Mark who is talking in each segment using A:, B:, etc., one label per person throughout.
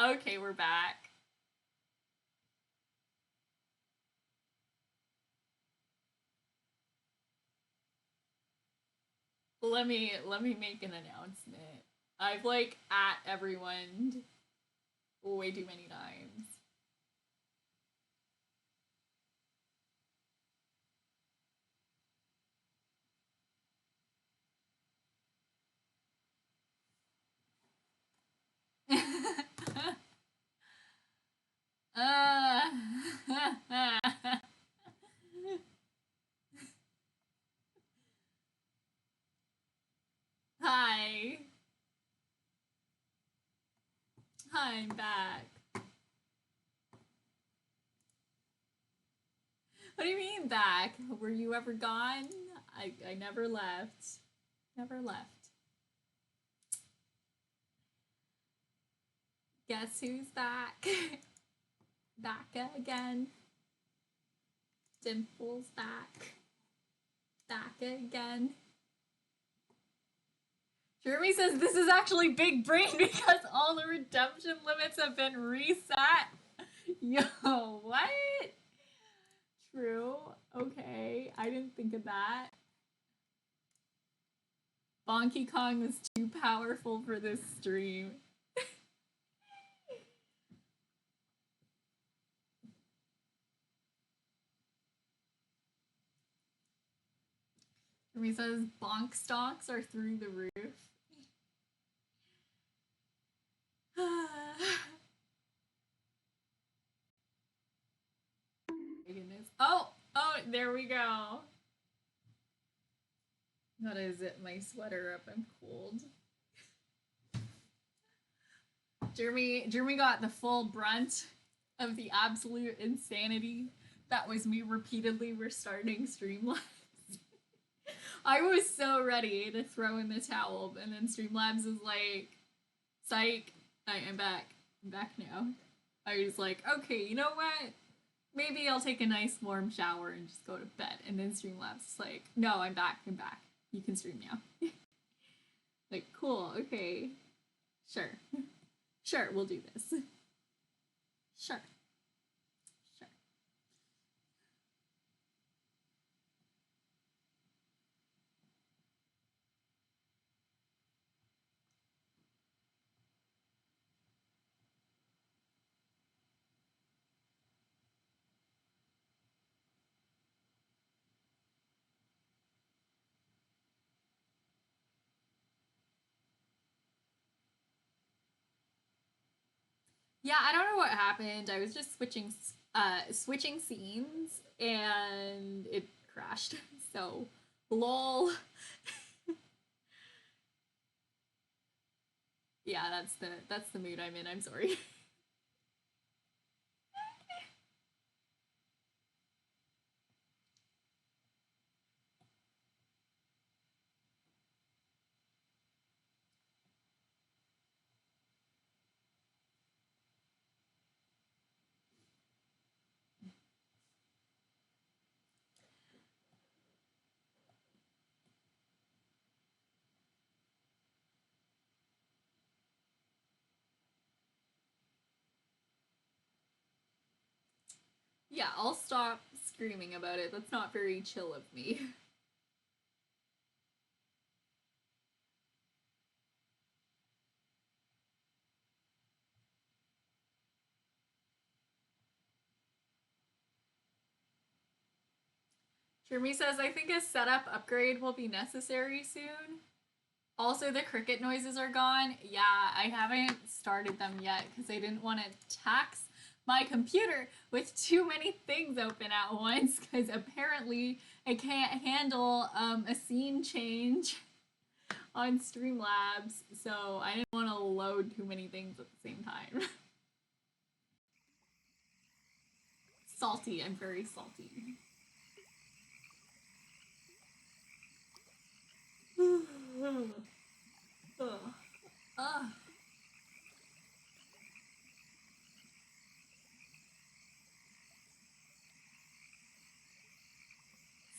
A: Okay, we're back. Let me make an announcement. I've like at everyone way too many times. uh, Hi. Hi, I'm back. What do you mean back? Were you ever gone? I never left. Never left. Guess who's back? Back again. Dimple's back. Back again. Jeremy says this is actually big brain because all the redemption limits have been reset. Yo, what? True. Okay, I didn't think of that. Bonky Kong was too powerful for this stream. Jeremy says bonk stonks are through the roof. My goodness. Oh, there we go. Gotta zip my sweater up. I'm cold. Jeremy got the full brunt of the absolute insanity. That was me repeatedly restarting Streamlabs. I was so ready to throw in the towel, and then Streamlabs is like, psych, I'm back. I'm back now. I was like, okay, you know what? Maybe I'll take a nice warm shower and just go to bed. And then Streamlabs is like, no, I'm back. You can stream now. Like, cool, okay. Sure. Sure, we'll do this. Sure. Sure. Yeah, I don't know what happened. I was just switching scenes and it crashed. So, lol. Yeah, that's the mood I'm in. I'm sorry. Yeah, I'll stop screaming about it. That's not very chill of me. Jeremy says, I think a setup upgrade will be necessary soon. Also, the cricket noises are gone. Yeah, I haven't started them yet because I didn't want to tax my computer with too many things open at once because apparently I can't handle a scene change on Streamlabs, so I didn't want to load too many things at the same time. Salty, I'm very salty.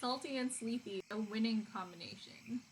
A: Salty and sleepy, a winning combination.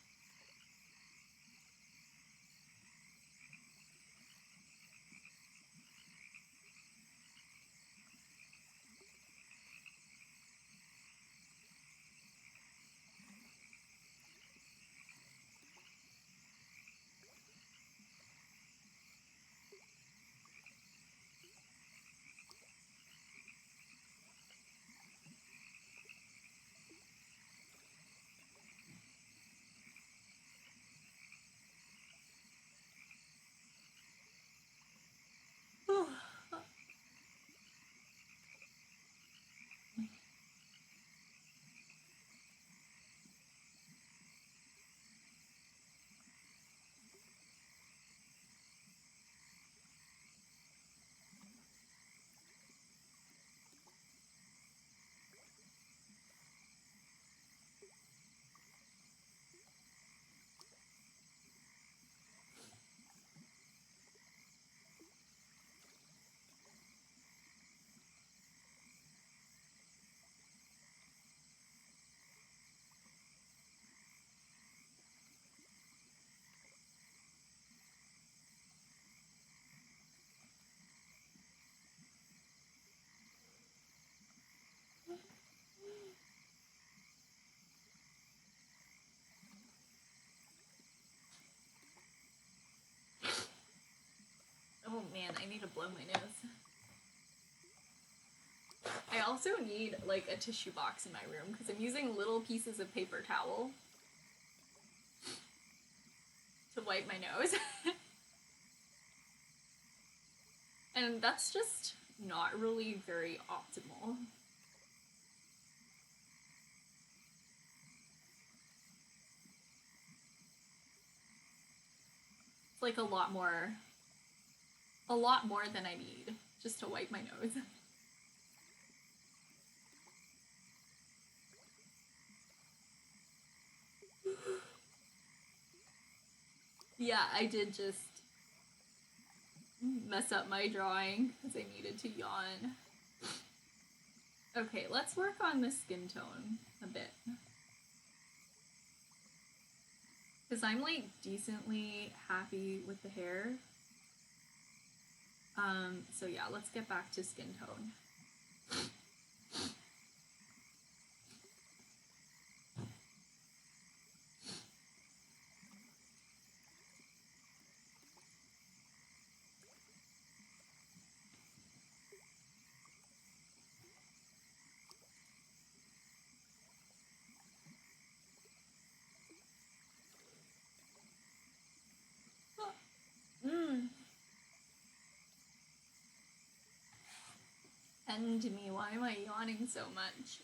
A: man, I need to blow my nose. I also need like a tissue box in my room because I'm using little pieces of paper towel to wipe my nose. And that's just not really very optimal. It's like a lot more than I need just to wipe my nose. Yeah, I did just mess up my drawing because I needed to yawn. Okay, let's work on the skin tone a bit. Because I'm like decently happy with the hair. So yeah, let's get back to skin tone. And me, why am I yawning so much?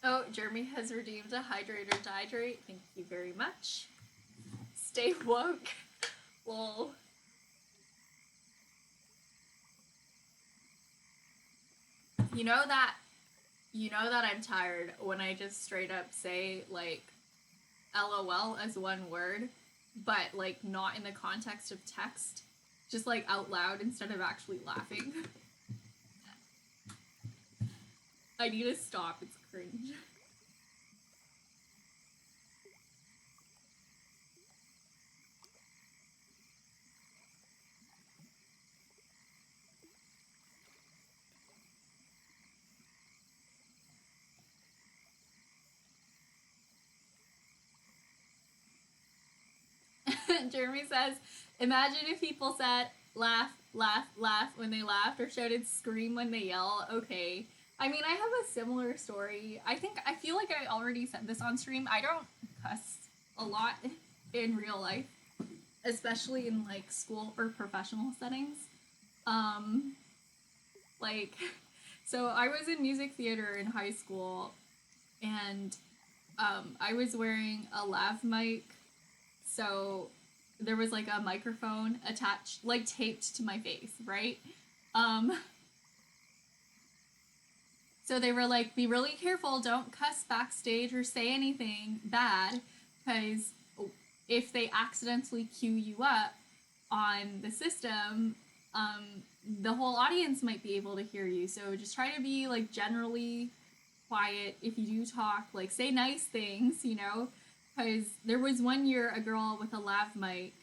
A: Oh, Jeremy has redeemed a hydrate or dihydrate. Thank you very much. Stay woke. Lol. You know that I'm tired when I just straight up say like LOL as one word, but like not in the context of text, just like out loud instead of actually laughing. I need to stop, it's cringe. Jeremy says, imagine if people said laugh, laugh, laugh when they laughed or shouted scream when they yell. Okay. I mean, I have a similar story. I feel like I already said this on stream. I don't cuss a lot in real life, especially in like school or professional settings. Like, so I was in music theater in high school, and I was wearing a lav mic, so there was like a microphone attached, like taped to my face, right? So they were like, be really careful, don't cuss backstage or say anything bad, because if they accidentally cue you up on the system, the whole audience might be able to hear you. So just try to be like generally quiet. If you do talk, like say nice things, you know, because there was one year a girl with a lav mic,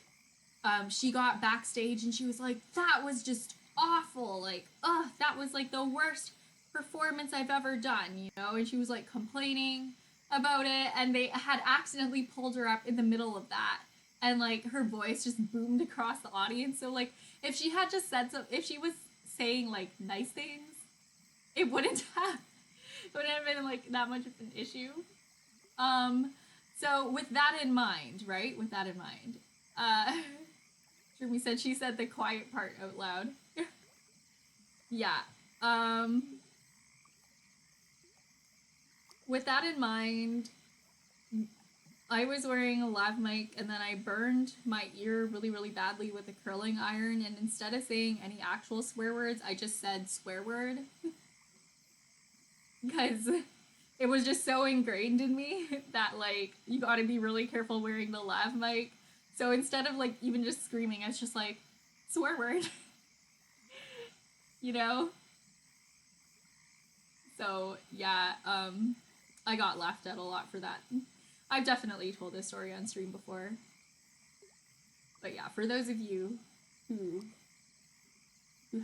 A: she got backstage and she was like, that was just awful, like, ugh, that was like the worst performance I've ever done, you know, and she was like complaining about it, and they had accidentally pulled her up in the middle of that, and like her voice just boomed across the audience. So like if she had just said so, if she was saying like nice things, it wouldn't have been like that much of an issue. So with that in mind, right? With that in mind, Jeremy said she said the quiet part out loud. Yeah. With that in mind, I was wearing a lav mic, and then I burned my ear really, really badly with a curling iron, and instead of saying any actual swear words, I just said swear word. Because it was just so ingrained in me that, like, you gotta be really careful wearing the lav mic. So instead of, like, even just screaming, I was just like, swear word. You know? So yeah, I got laughed at a lot for that. I've definitely told this story on stream before. But yeah, for those of you who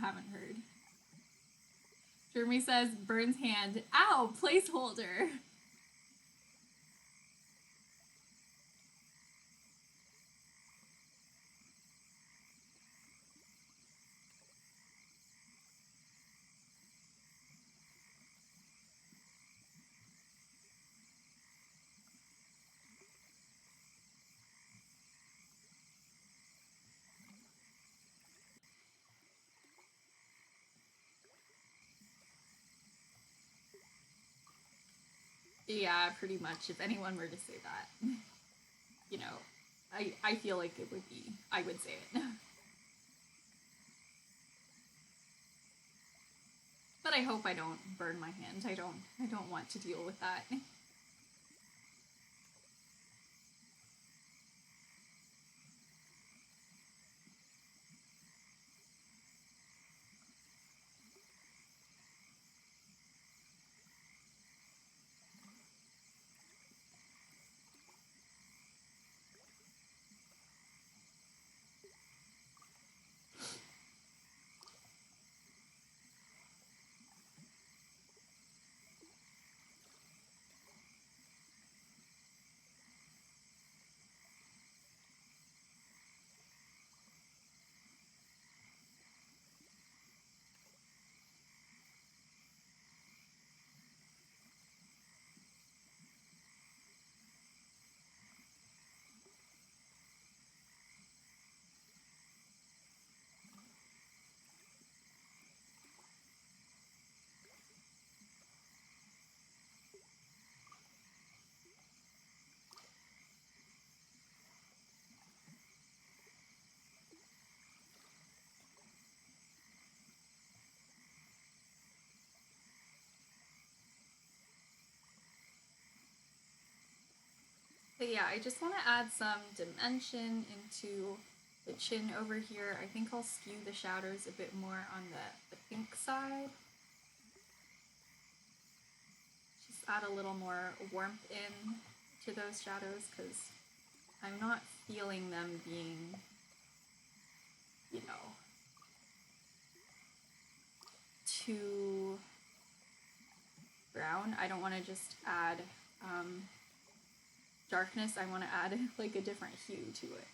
A: haven't heard. Jeremy says, Burns hand. Ow, placeholder. Yeah, pretty much. If anyone were to say that, you know, I feel like it would be, I would say it. But I hope I don't burn my hand. I don't want to deal with that. But yeah, I just want to add some dimension into the chin over here. I think I'll skew the shadows a bit more on the pink side. Just add a little more warmth in to those shadows because I'm not feeling them being, you know, too brown. I don't want to just add darkness. I want to add like a different hue to it.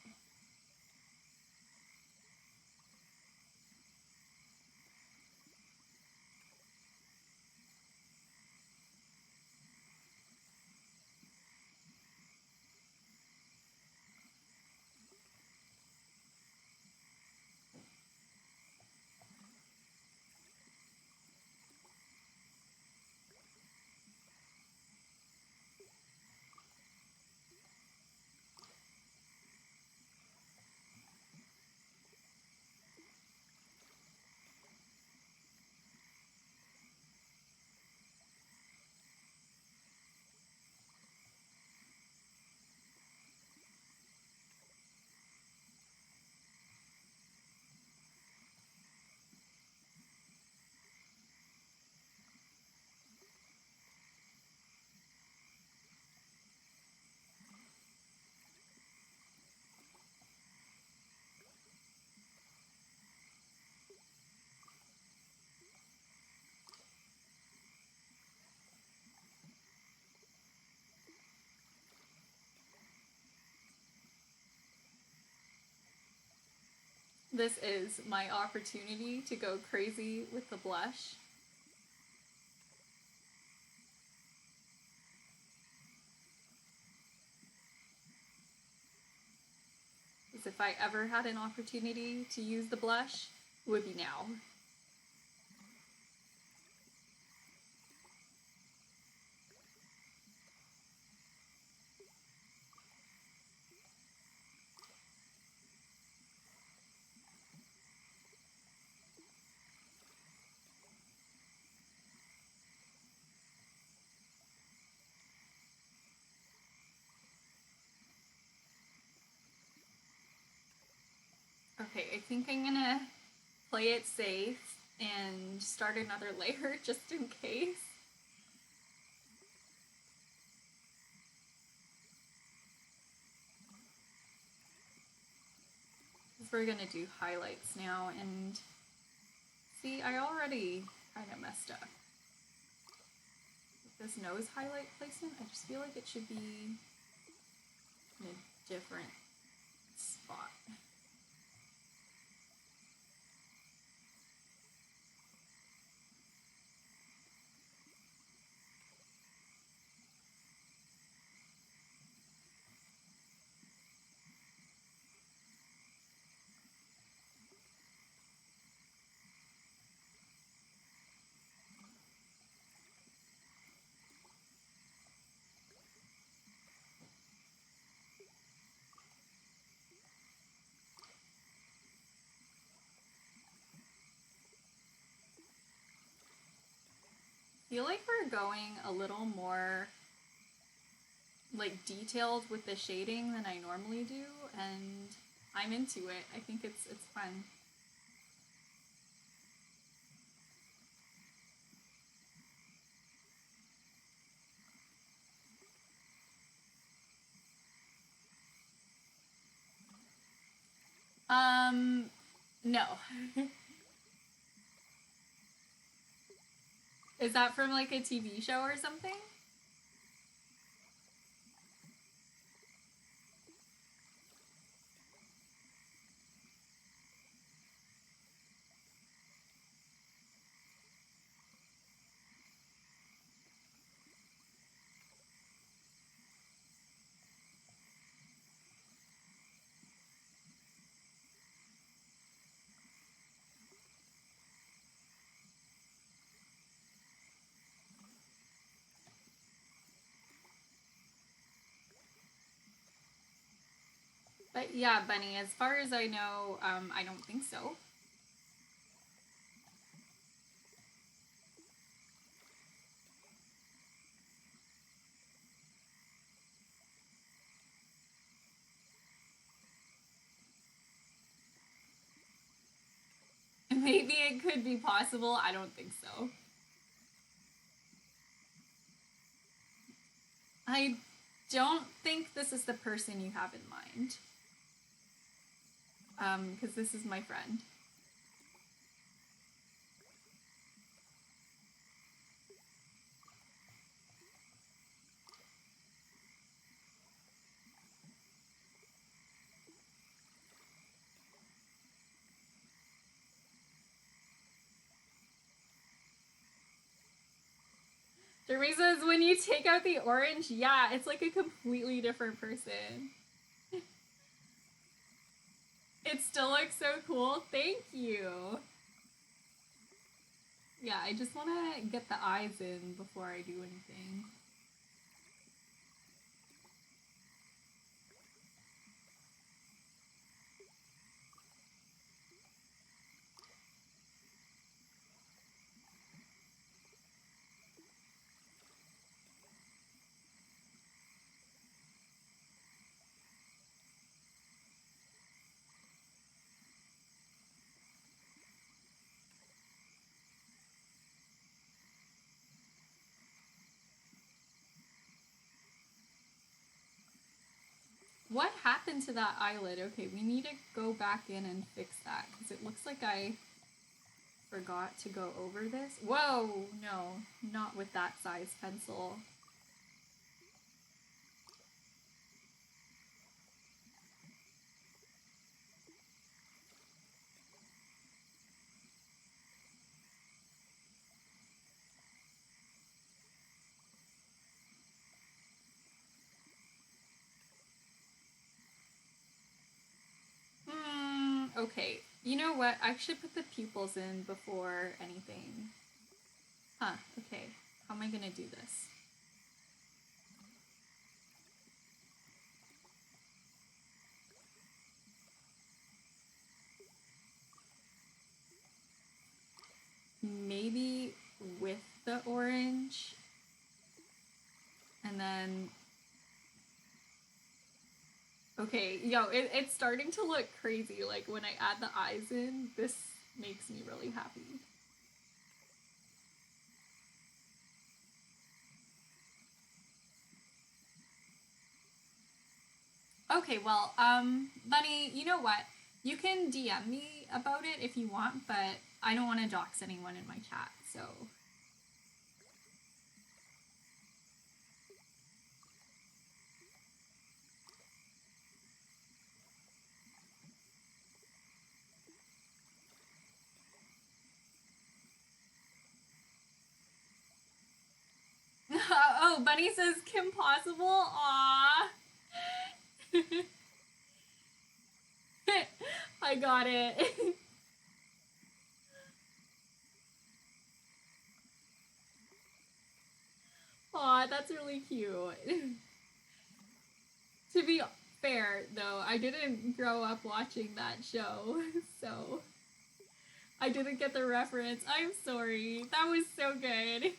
A: This is my opportunity to go crazy with the blush. Because if I ever had an opportunity to use the blush, it would be now. Okay, I think I'm gonna play it safe and start another layer just in case. Because we're gonna do highlights now, and see, I already kind of messed up. With this nose highlight placement, I just feel like it should be in a different spot. I feel like we're going a little more like detailed with the shading than I normally do, and I'm into it. I think it's fun. No. Is that from like a TV show or something? But yeah, Bunny, as far as I know, I don't think so. Maybe it could be possible. I don't think so. I don't think this is the person you have in mind. Because this is my friend. Jeremy says, when you take out the orange, yeah, it's like a completely different person. It still looks so cool. Thank you. Yeah, I just want to get the eyes in before I do anything. What happened to that eyelid? Okay, we need to go back in and fix that because it looks like I forgot to go over this. Whoa, no, not with that size pencil. Okay, you know what? I should put the pupils in before anything. Huh, okay. How am I gonna do this? Maybe with the orange. And then... Okay, it's starting to look crazy. Like, when I add the eyes in, this makes me really happy. Okay, well, Bunny, you know what? You can DM me about it if you want, but I don't want to dox anyone in my chat, so. Oh, Bunny says Kim Possible. Aww. I got it. Aw, that's really cute. To be fair, though, I didn't grow up watching that show, so I didn't get the reference. I'm sorry. That was so good.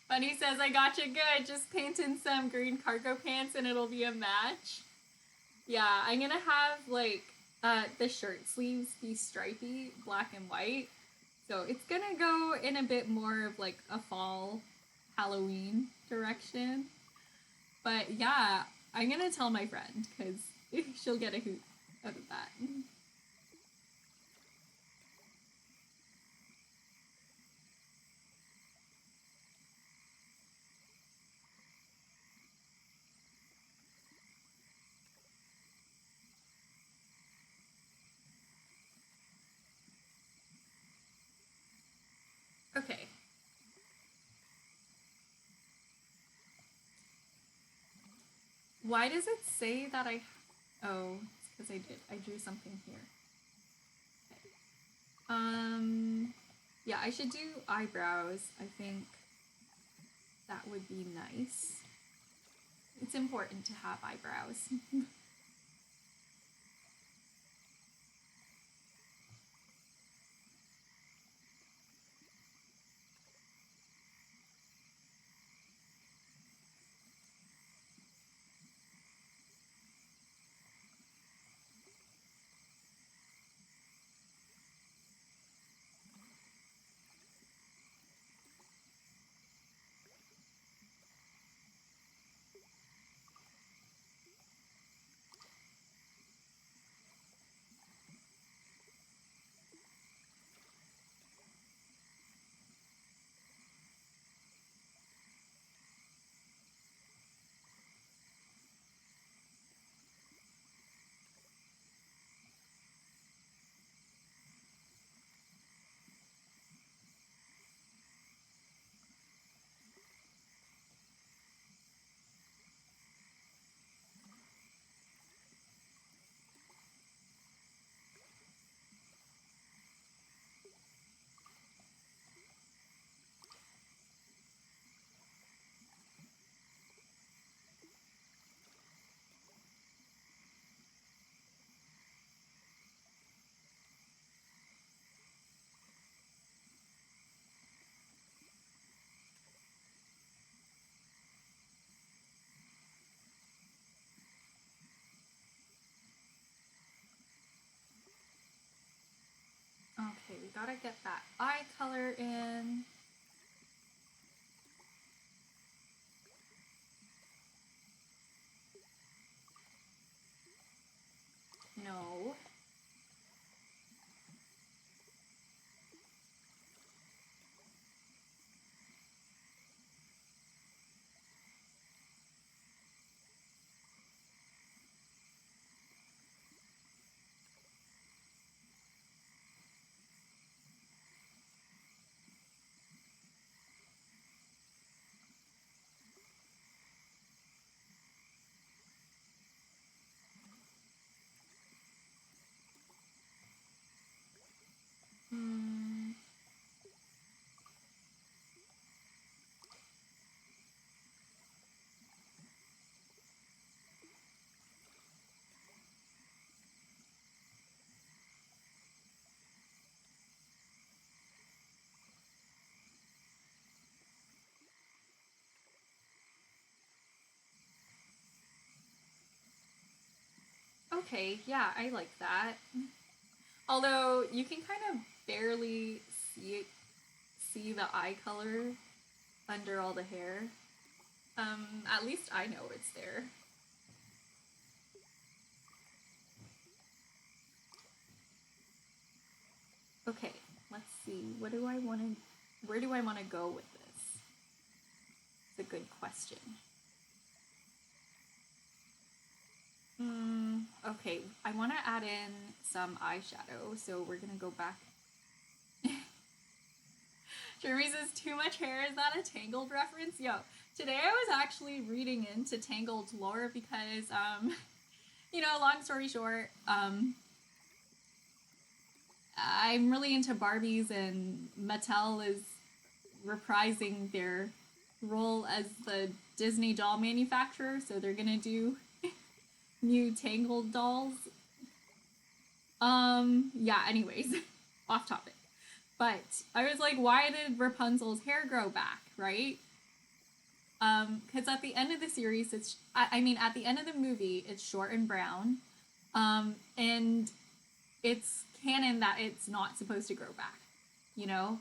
A: Bunny says, I got you good. Just paint in some green cargo pants and it'll be a match. Yeah, I'm gonna have, like, the shirt sleeves be stripy, black and white. So it's gonna go in a bit more of, like, a fall Halloween direction. But yeah, I'm gonna tell my friend, because she'll get a hoot out of that. Okay. Why does it say that I... Oh, it's because I did. I drew something here. Okay. Yeah, I should do eyebrows. I think that would be nice. It's important to have eyebrows. gotta get that eye color in. No. Hmm. Okay, yeah, I like that. Although you can kind of barely see the eye color under all the hair. At least I know it's there. Okay, let's see. What do I want to? Where do I want to go with this? It's a good question. Okay, I want to add in some eyeshadow, so we're gonna go back. Jeremy says, too much hair, is that a Tangled reference? Yo, today I was actually reading into Tangled lore because, long story short, I'm really into Barbies, and Mattel is reprising their role as the Disney doll manufacturer, so they're gonna do new Tangled dolls. Yeah, anyways, off topic. But I was like, why did Rapunzel's hair grow back, right? Because at the end of the series, at the end of the movie, it's short and brown. And it's canon that it's not supposed to grow back, you know?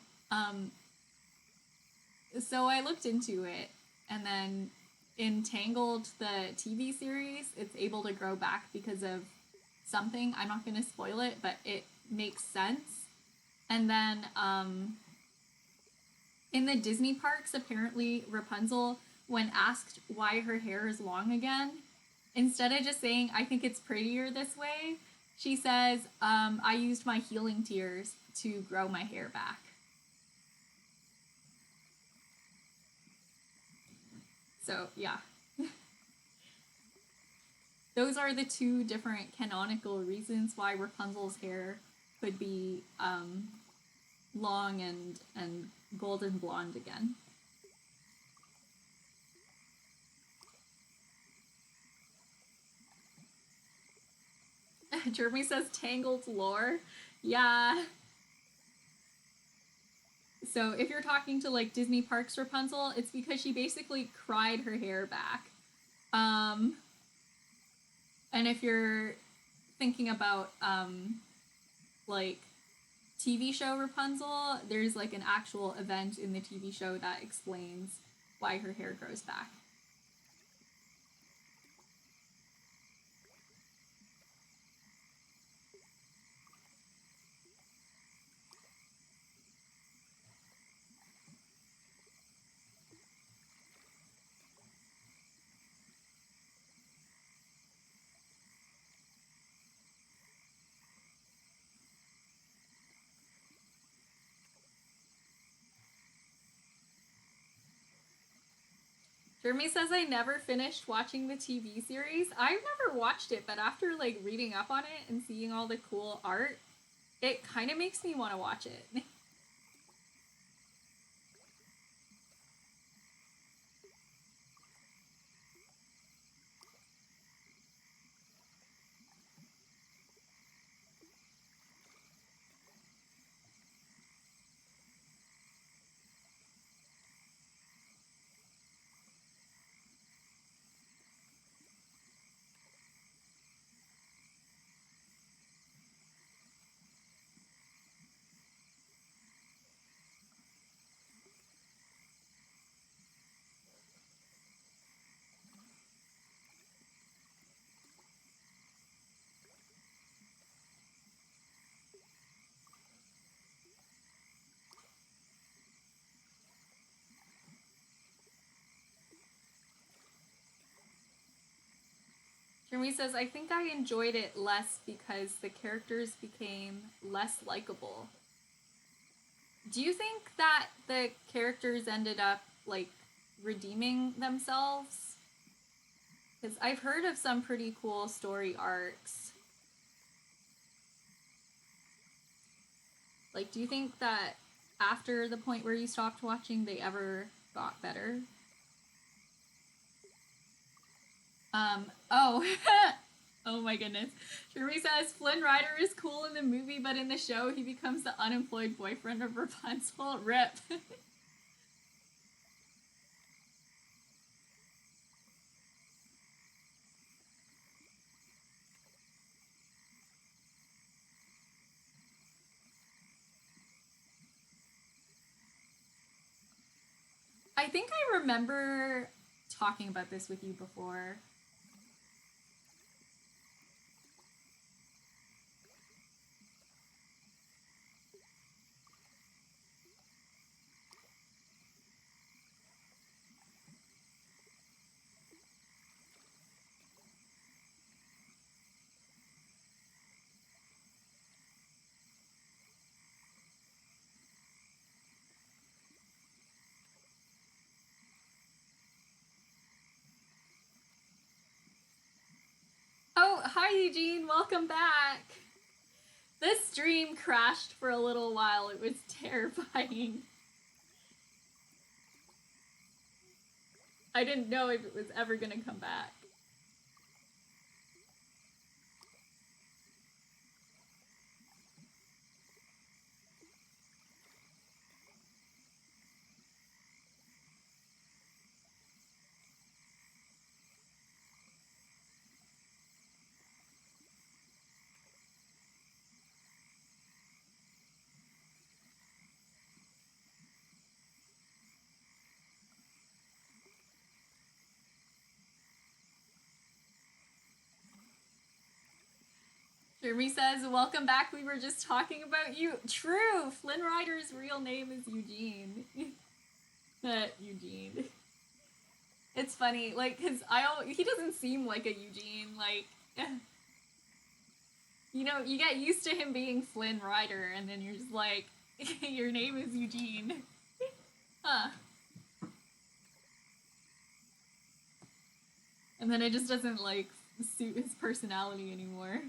A: So I looked into it, and then in Tangled, the TV series, it's able to grow back because of something. I'm not going to spoil it, but it makes sense. And then in the Disney parks, apparently Rapunzel, when asked why her hair is long again, instead of just saying, I think it's prettier this way, she says, I used my healing tears to grow my hair back. So, yeah. Those are the two different canonical reasons why Rapunzel's hair could be long and golden blonde again. Jeremy says Tangled lore. Yeah. So if you're talking to like Disney Parks Rapunzel, it's because she basically cried her hair back. And if you're thinking about like TV show Rapunzel, there's like an actual event in the TV show that explains why her hair grows back. Jeremy says I never finished watching the TV series. I've never watched it, but after like reading up on it and seeing all the cool art, it kind of makes me want to watch it. Jeremy says, I think I enjoyed it less because the characters became less likable. Do you think that the characters ended up, like, redeeming themselves? Because I've heard of some pretty cool story arcs. Like, do you think that after the point where you stopped watching, they ever got better? Oh. Oh my goodness. Jeremy says, Flynn Rider is cool in the movie, but in the show, he becomes the unemployed boyfriend of Rapunzel. Rip. I think I remember talking about this with you before. Oh, hi Eugene, welcome back. This stream crashed for a little while. It was terrifying. I didn't know if it was ever gonna come back. Jeremy says, welcome back. We were just talking about you. True. Flynn Rider's real name is Eugene. Eugene. It's funny, like, because he doesn't seem like a Eugene. Like, you know, you get used to him being Flynn Rider, and then you're just like, your name is Eugene. Huh. And then it just doesn't, like, suit his personality anymore.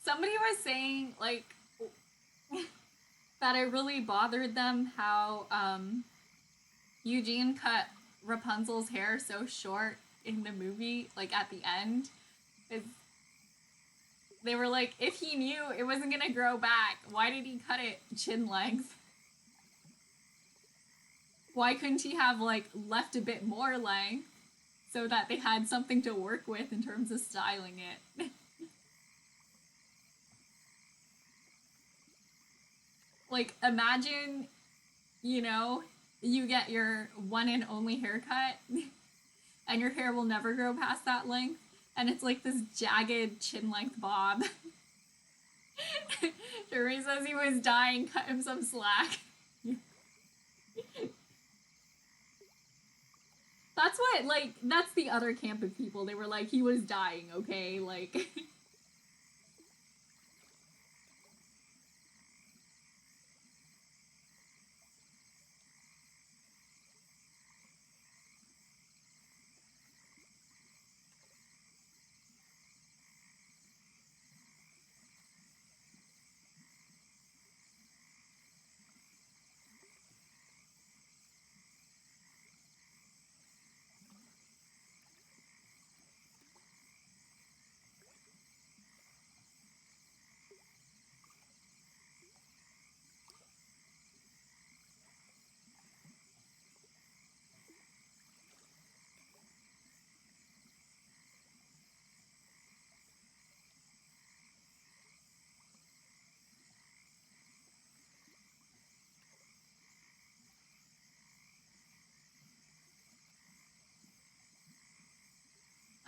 A: Somebody was saying, like, that it really bothered them how Eugene cut Rapunzel's hair so short in the movie, like at the end. They were like, if he knew it wasn't gonna grow back, why did he cut it chin length? Why couldn't he have, like, left a bit more length so that they had something to work with in terms of styling it? Like, imagine, you know, you get your one and only haircut and your hair will never grow past that length, and it's like this jagged chin length bob. Jeremy says he was dying, cut him some slack. That's what, like, that's the other camp of people. They were like, he was dying, okay? Like...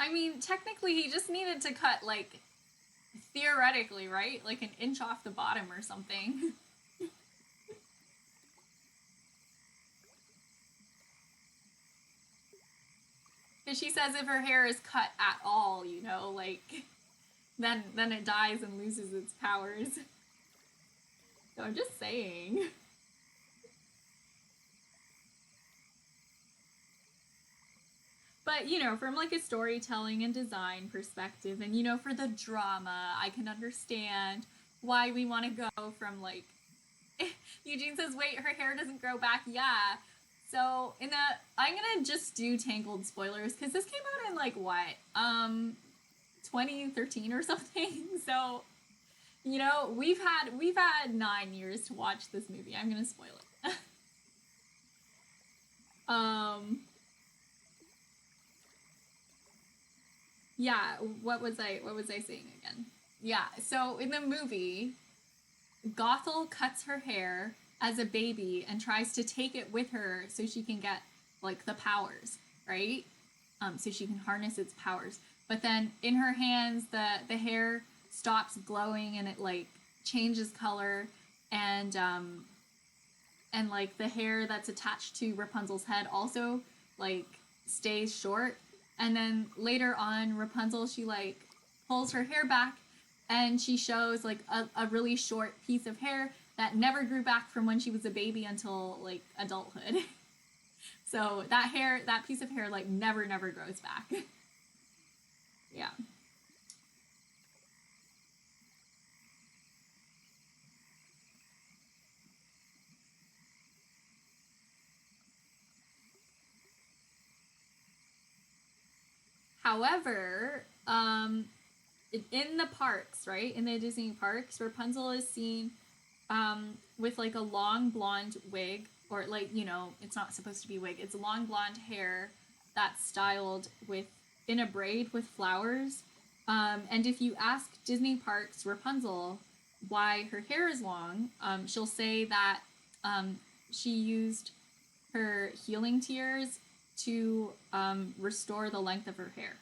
A: I mean, technically, he just needed to cut, like, theoretically, right? Like an inch off the bottom or something. Because she says if her hair is cut at all, you know, like, then it dies and loses its powers. So I'm just saying. But, you know, from like a storytelling and design perspective, and, you know, for the drama, I can understand why we want to go from like. Eugene says, wait, her hair doesn't grow back. Yeah. So, I'm gonna just do Tangled spoilers because this came out in like what? 2013 or something. So, you know, we've had 9 years to watch this movie. I'm gonna spoil it. Yeah, what was I saying again? Yeah, so in the movie, Gothel cuts her hair as a baby and tries to take it with her so she can get like the powers, right? So she can harness its powers. But then in her hands, the hair stops glowing and it like changes color, and like the hair that's attached to Rapunzel's head also like stays short. And then later on, Rapunzel, she like pulls her hair back and she shows like a really short piece of hair that never grew back from when she was a baby until like adulthood. So that piece of hair like never grows back. Yeah. However, in the parks, right, in the Disney parks, Rapunzel is seen with like a long blonde wig, or like, you know, it's not supposed to be a wig. It's long blonde hair that's styled with in a braid with flowers. And if you ask Disney Parks Rapunzel why her hair is long, she'll say that she used her healing tears to restore the length of her hair.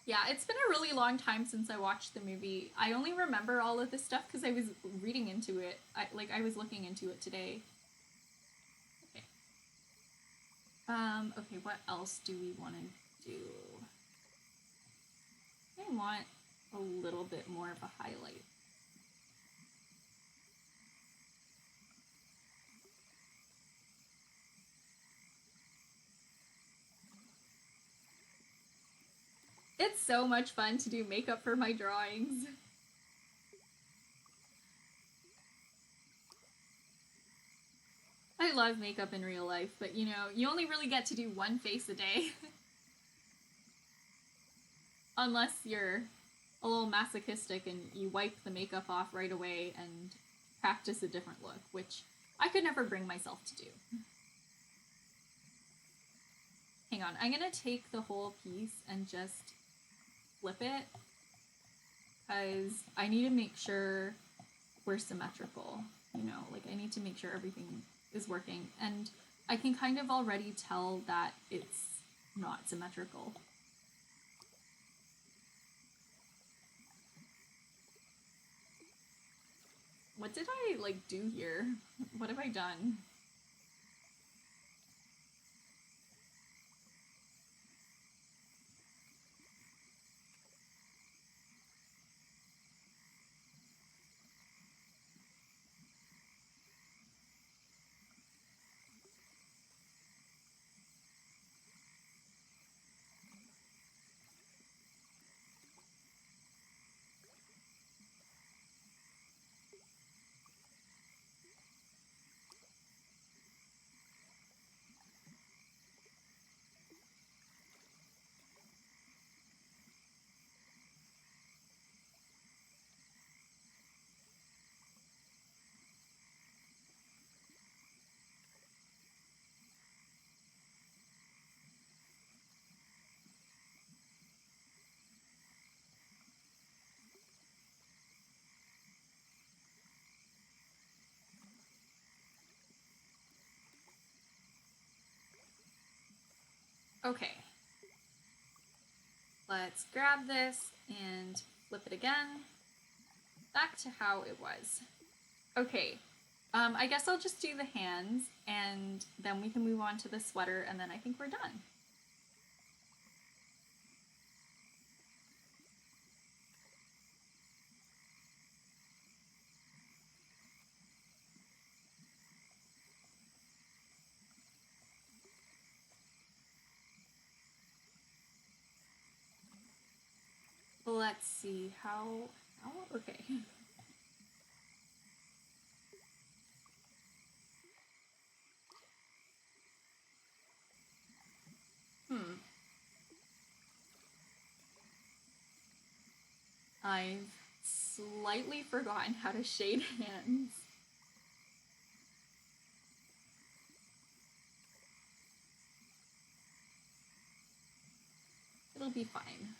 A: Yeah, it's been a really long time since I watched the movie. I only remember all of this stuff because I was reading into it. I was looking into it today. Okay. Okay, what else do we want to do? I want a little bit more of a highlight. It's so much fun to do makeup for my drawings. I love makeup in real life, but you know, you only really get to do one face a day. Unless you're a little masochistic and you wipe the makeup off right away and practice a different look, which I could never bring myself to do. Hang on, I'm gonna take the whole piece and just flip it because I need to make sure we're symmetrical. You know, like I need to make sure everything is working, and I can kind of already tell that it's not symmetrical. What did I like do here? What have I done? Okay. Let's grab this and flip it again. Back to how it was. Okay. I guess I'll just do the hands and then we can move on to the sweater and then I think we're done. Let's see how okay. I've slightly forgotten how to shade hands. It'll be fine.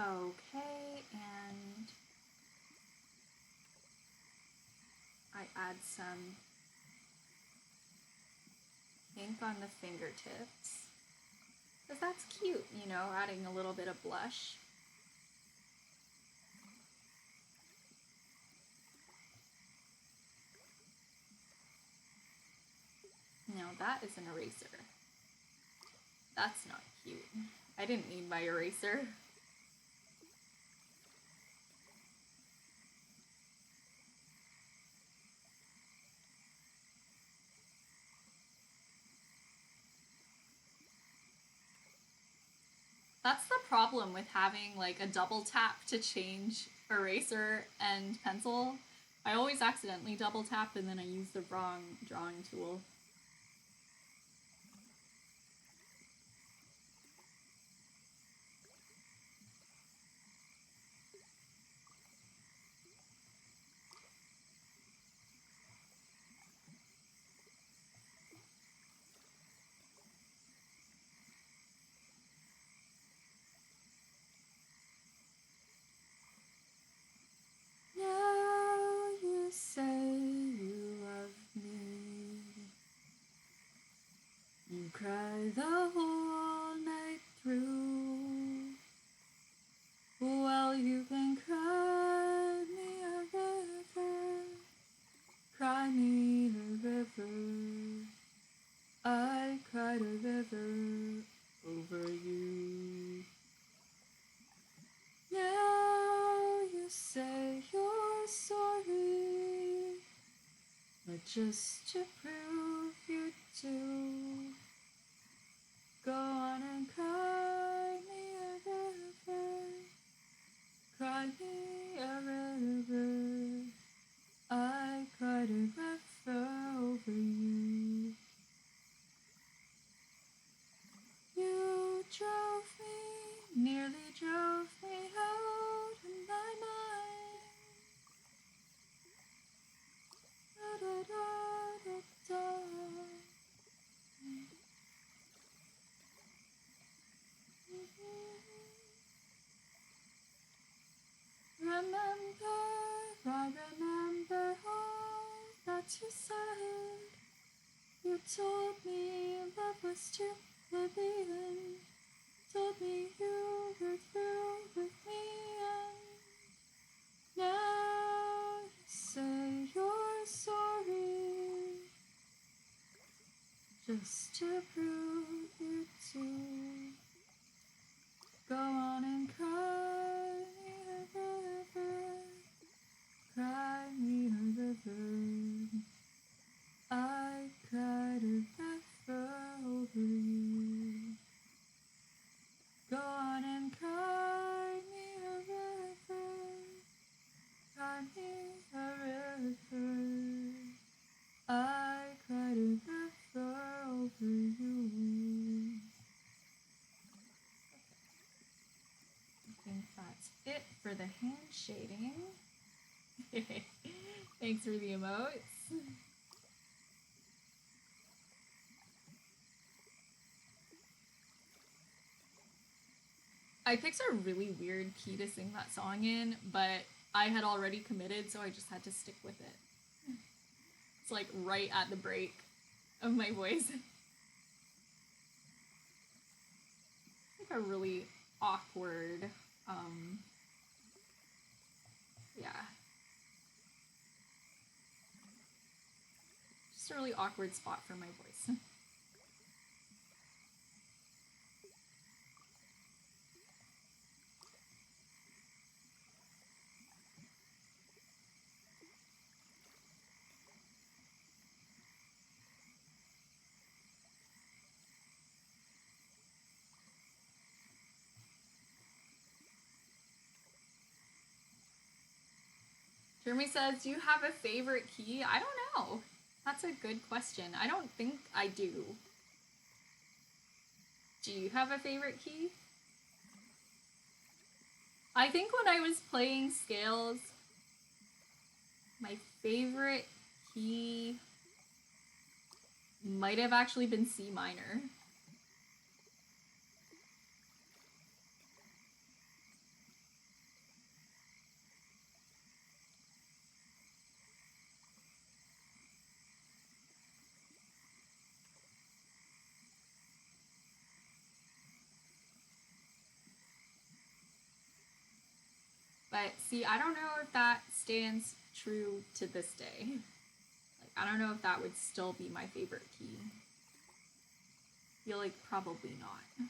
A: Okay, and I add some ink on the fingertips. Because that's cute, you know, adding a little bit of blush. No, that is an eraser. That's not cute. I didn't need my eraser. That's the problem with having like a double tap to change eraser and pencil. I always accidentally double tap and then I use the wrong drawing tool. Now you say you love me. You cry the whole night through. Well, you can cry me a river. Cry me a river. I cried a river over you. Now you say you're sorry, but just to prove you do, go on and cry me a river. Cry me a river. I cried a river over you. You drove me, nearly drove me out of my mind. Da, da, da, da, da. Remember, I remember all that you said. You told me love was too oblivion. Told me you were through with me, and now you say you're sorry, just to prove you do. Go on and cry me a river, cry me a river. I cried a river over you. Go on and cry me a river, cry me a river. I cried a river over you. for the hand shading. Thanks for the emotes. I picked a really weird key to sing that song in, but I had already committed, so I just had to stick with it. It's like right at the break of my voice. Like a really awkward, yeah. Just a really awkward spot for my voice. Jeremy says, do you have a favorite key? I don't know. That's a good question. I don't think I do. Do you have a favorite key? I think when I was playing scales, my favorite key might have actually been C minor. But see, I don't know if that stands true to this day. Like, I don't know if that would still be my favorite key. I feel like probably not.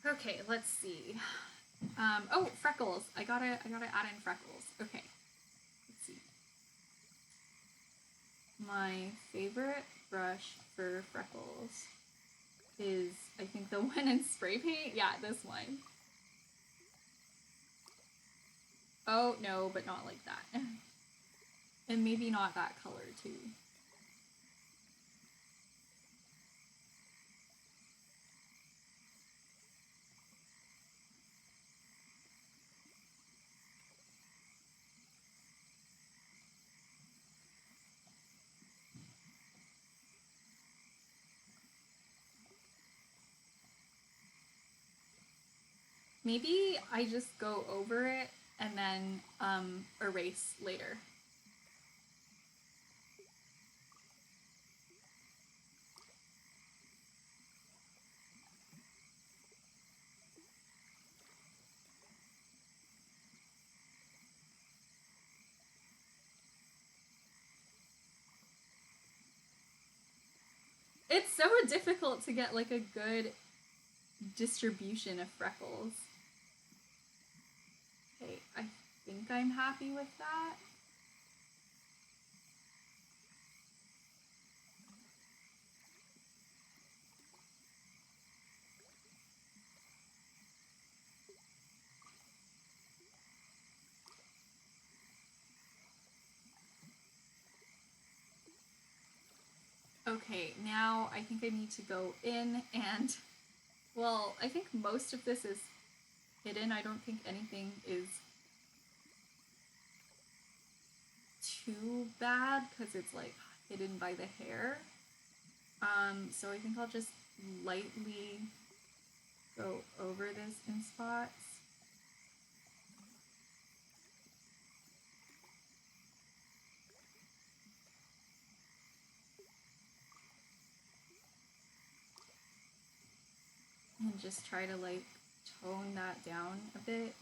A: Okay, let's see. Oh, freckles. I gotta add in freckles. Okay. Let's see. My favorite brush for freckles is, I think, the one in spray paint. Yeah, this one. Oh, no, but not like that. And maybe not that color, too. Maybe I just go over it and then erase later. It's so difficult to get like a good distribution of freckles. Okay, I think I'm happy with that. Okay, now I think I need to go in and, well, I think most of this is hidden. I don't think anything is too bad because it's like hidden by the hair. So I think I'll just lightly go over this in spots. And just try to like tone that down a bit.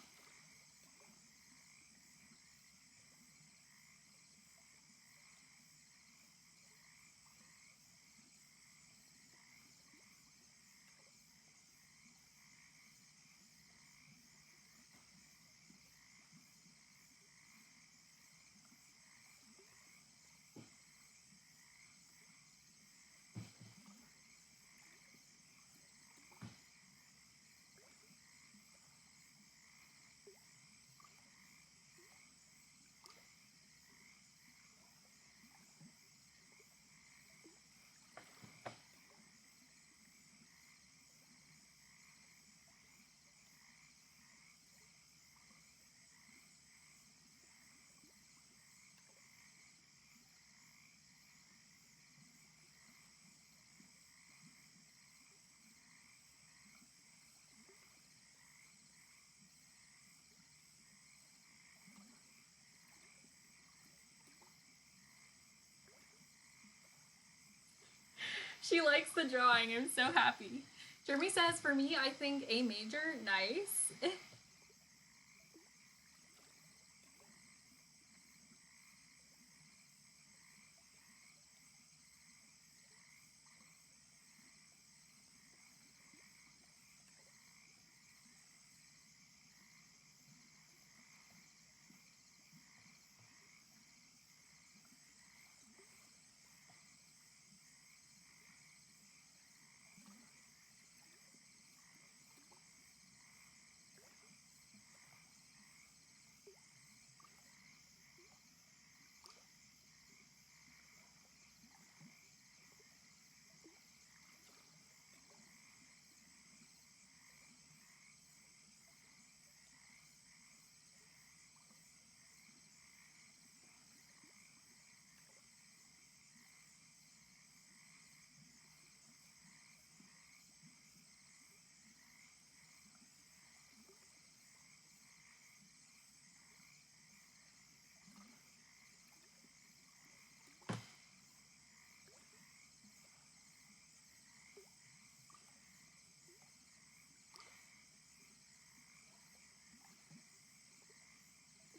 A: She likes the drawing. I'm so happy. Jeremy says, for me, I think A major. Nice.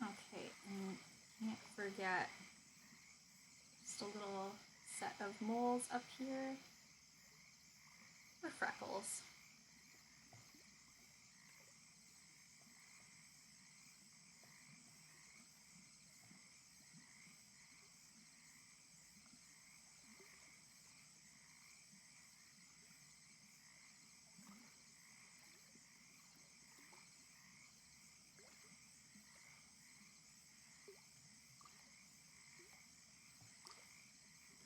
A: Okay, and can't forget just a little set of moles up here for freckles.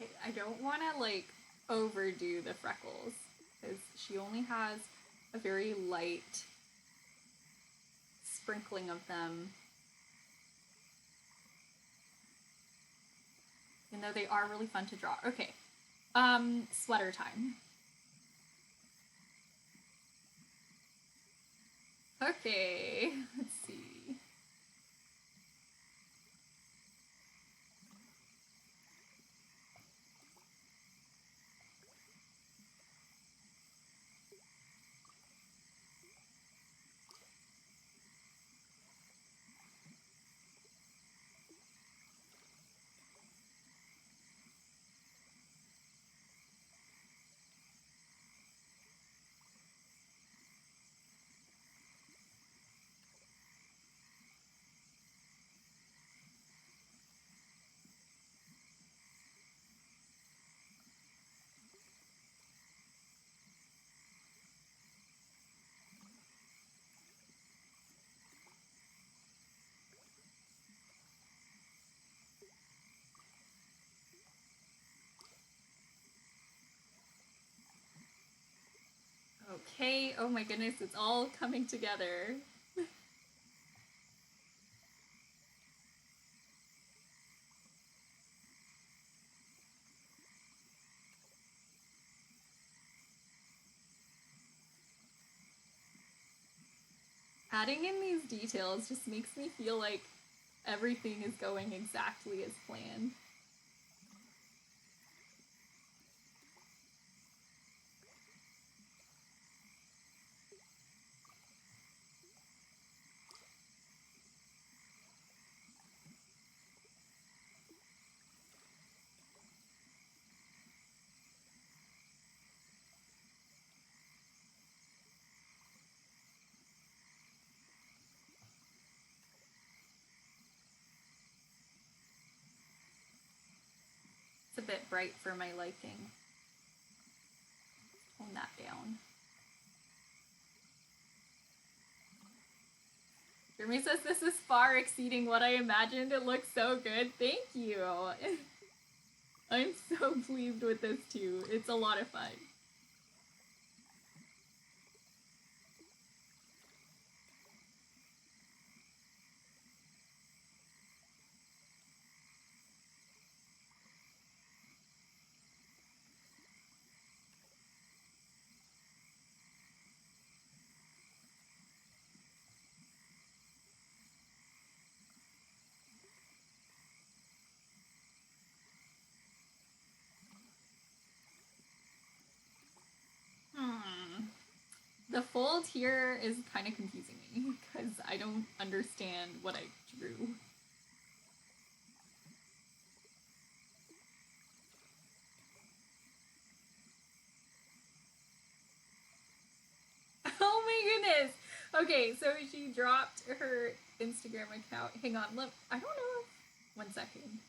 A: Okay, I don't want to like overdo the freckles because she only has a very light sprinkling of them. Even though they are really fun to draw. Okay. Sweater time. Okay, let's see. Okay, oh my goodness, it's all coming together. Adding in these details just makes me feel like everything is going exactly as planned. It's a bit bright for my liking. Tone that down. Jeremy says this is far exceeding what I imagined. It looks so good. Thank you. I'm so pleased with this too. It's a lot of fun. gold here is kind of confusing me because I don't understand what I drew. Oh my goodness. Okay, so she dropped her Instagram account. Hang on, look. I don't know. 1 second.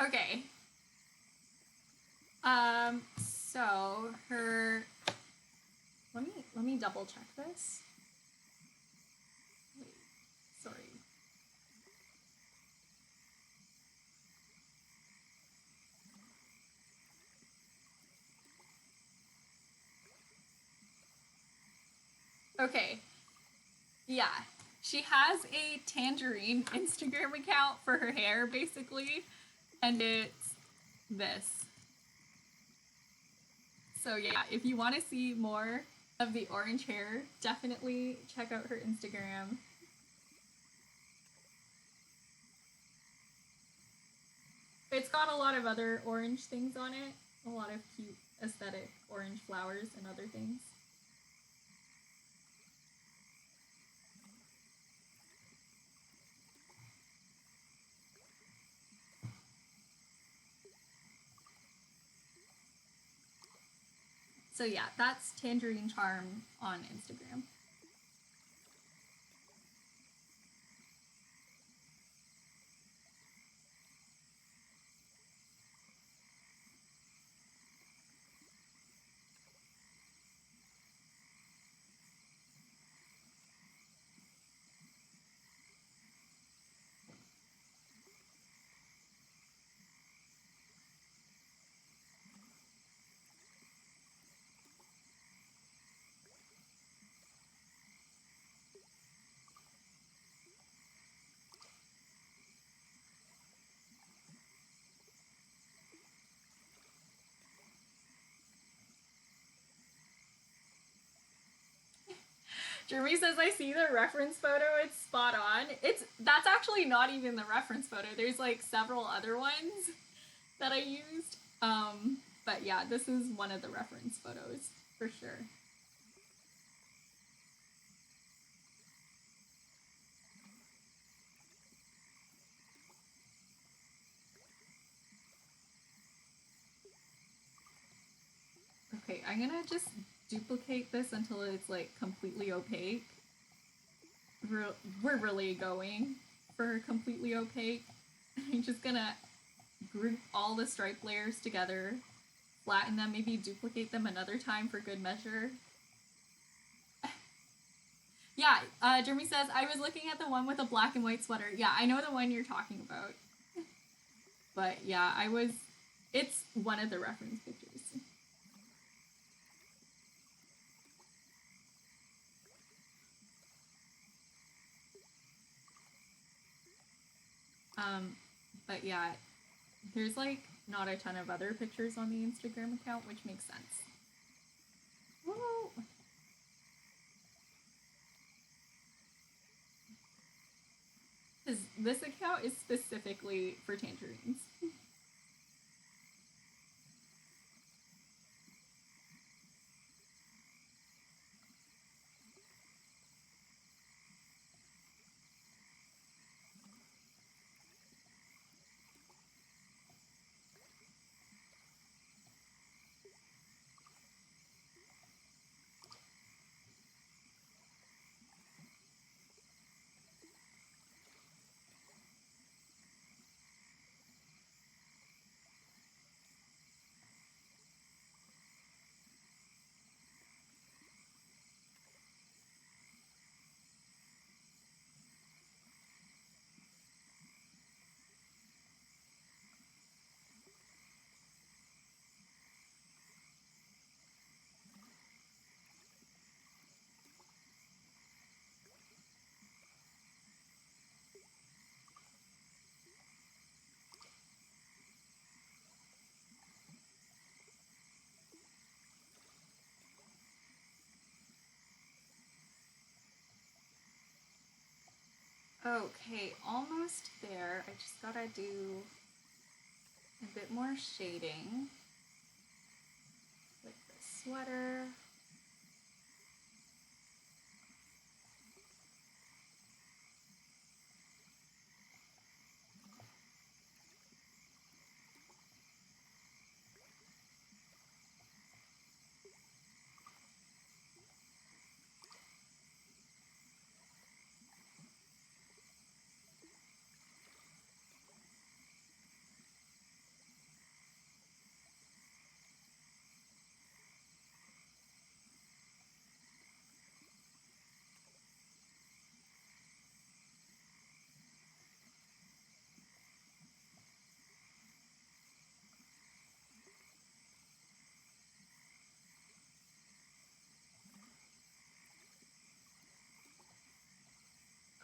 A: Okay. So her. Let me double check this. Wait, sorry. Okay. Yeah. She has a Tangerine Instagram account for her hair, basically. And it's this. So yeah, if you want to see more of the orange hair, definitely check out her Instagram. It's got a lot of other orange things on it. A lot of cute aesthetic orange flowers and other things. So yeah, that's Tangerine Charm on Instagram. Jeremy says I see the reference photo, it's spot on. That's actually not even the reference photo. There's like several other ones that I used. But yeah, this is one of the reference photos for sure. Okay, I'm gonna just duplicate this until it's like completely opaque. We're really going for completely opaque. I'm just gonna group all the stripe layers together, flatten them, maybe duplicate them another time for good measure. Yeah, Jeremy says, I was looking at the one with a black and white sweater. Yeah, I know the one you're talking about. But yeah, it's one of the reference pictures. But yeah, there's like not a ton of other pictures on the Instagram account, which makes sense. Whoa. This account is specifically for tangerines. Okay, almost there. I just gotta do a bit more shading with the sweater.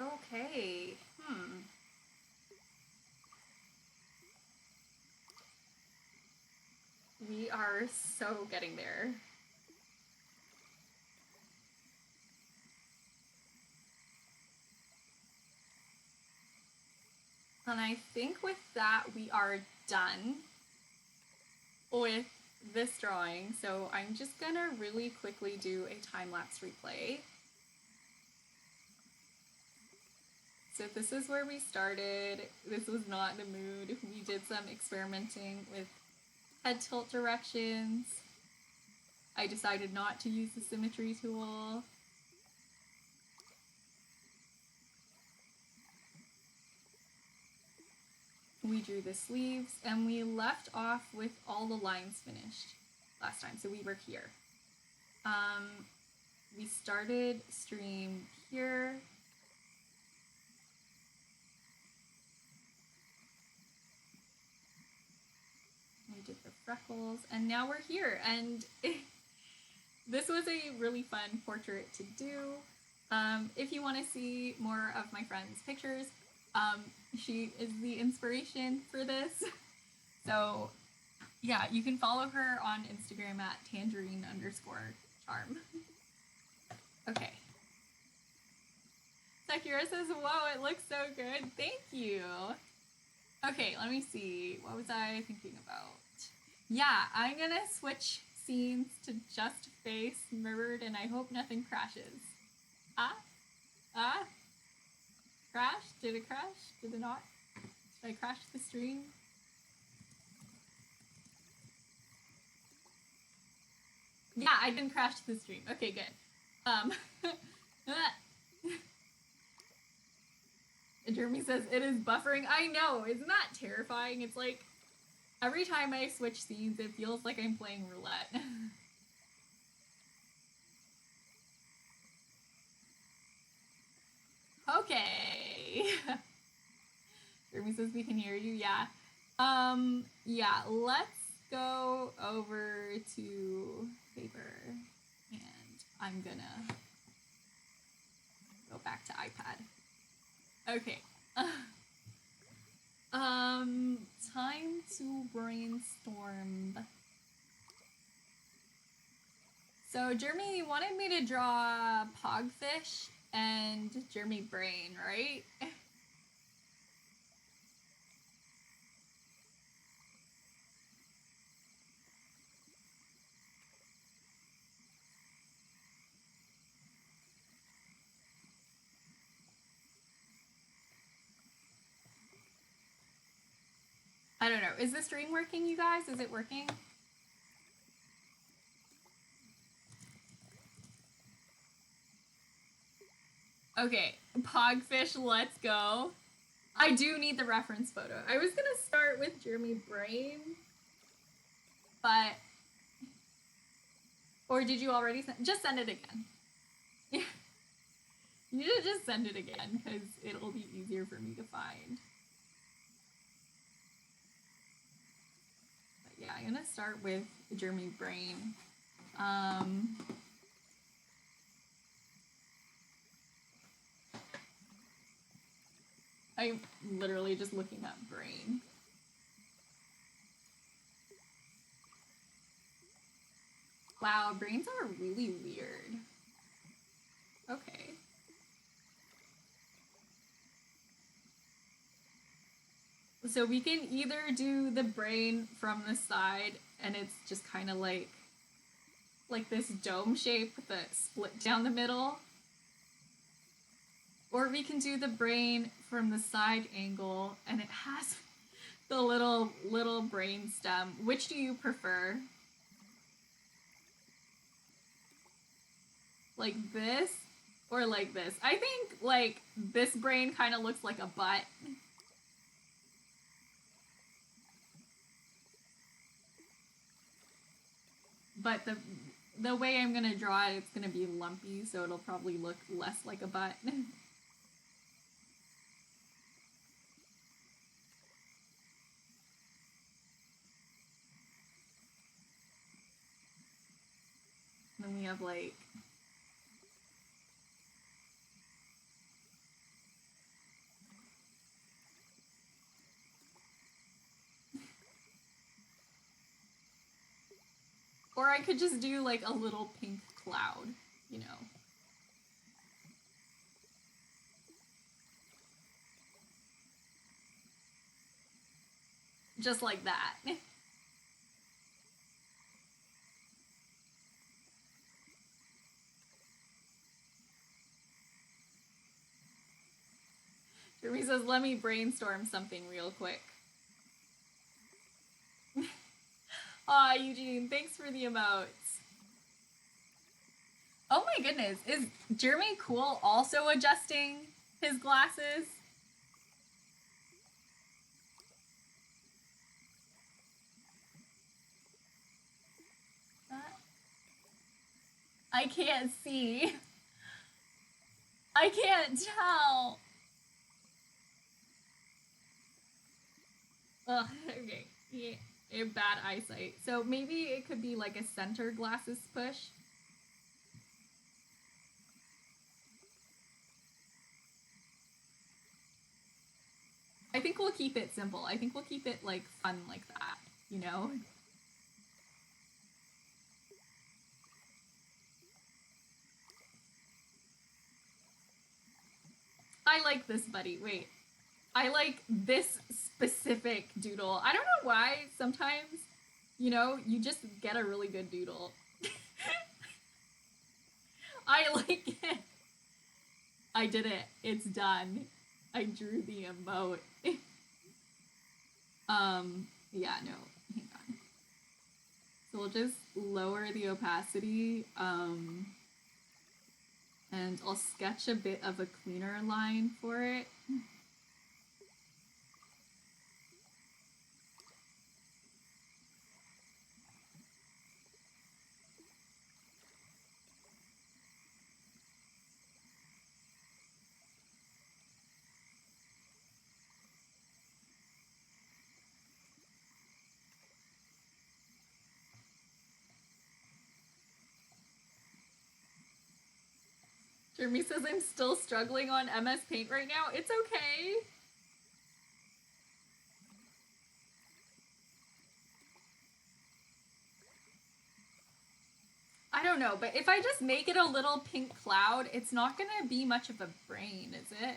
A: Okay, we are so getting there. And I think with that, we are done with this drawing. So I'm just gonna really quickly do a time-lapse replay. So this is where we started. This was not the mood. We did some experimenting with head tilt directions. I decided not to use the symmetry tool. We drew the sleeves and we left off with all the lines finished last time. So we were here. We started stream here. We did the freckles and now we're here. And this was a really fun portrait to do. If you want to see more of my friend's pictures, she is the inspiration for this. So yeah, you can follow her on Instagram at tangerine_charm. Okay. Sakura says, whoa, it looks so good. Thank you. Okay, let me see. What was I thinking about? Yeah, I'm gonna switch scenes to just face mirrored and I hope nothing crashes. Crash? Did it crash? Did it not? Did I crash the stream? Yeah, I didn't crash the stream. Okay, good. Jeremy says it is buffering. I know, isn't that terrifying? It's like every time I switch scenes, it feels like I'm playing roulette. Okay. Jeremy says we can hear you. Yeah. Yeah, let's go over to paper and I'm gonna go back to iPad. Okay. Time to brainstorm. So Jeremy wanted me to draw Pogfish and Jeremy Brain, right? I don't know. Is the stream working, you guys? Is it working? Okay, Pogfish, let's go. I do need the reference photo. I was gonna start with Jeremy Brain, but... Or did you already send? Just send it again. You should just send it again, because it'll be easier for me to find. But yeah, I'm gonna start with Jeremy Brain. I'm literally just looking up Brain. Wow, brains are really weird. Okay. So we can either do the brain from the side and it's just kind of like this dome shape with a split down the middle. Or we can do the brain from the side angle and it has the little brain stem. Which do you prefer? Like this or like this? I think like this brain kind of looks like a butt. But the way I'm gonna draw it, it's gonna be lumpy, so it'll probably look less like a butt. Then we have like or I could just do like a little pink cloud, you know. Just like that. Jeremy says, let me brainstorm something real quick. Aw, Eugene, thanks for the emotes. Oh my goodness, is Jeremy Cool also adjusting his glasses? I can't see. I can't tell. Ugh, okay. Yeah, bad eyesight. So maybe it could be like a center glasses push. I think we'll keep it simple. I think we'll keep it like fun like that, you know? I like this, buddy. Wait. I like this specific doodle. I don't know why sometimes, you know, you just get a really good doodle. I like it. I did it. It's done. I drew the emote. Yeah, no. Hang on. So we'll just lower the opacity. And I'll sketch a bit of a cleaner line for it. Jeremy says I'm still struggling on MS Paint right now. It's okay. I don't know, but if I just make it a little pink cloud, it's not gonna be much of a brain, is it?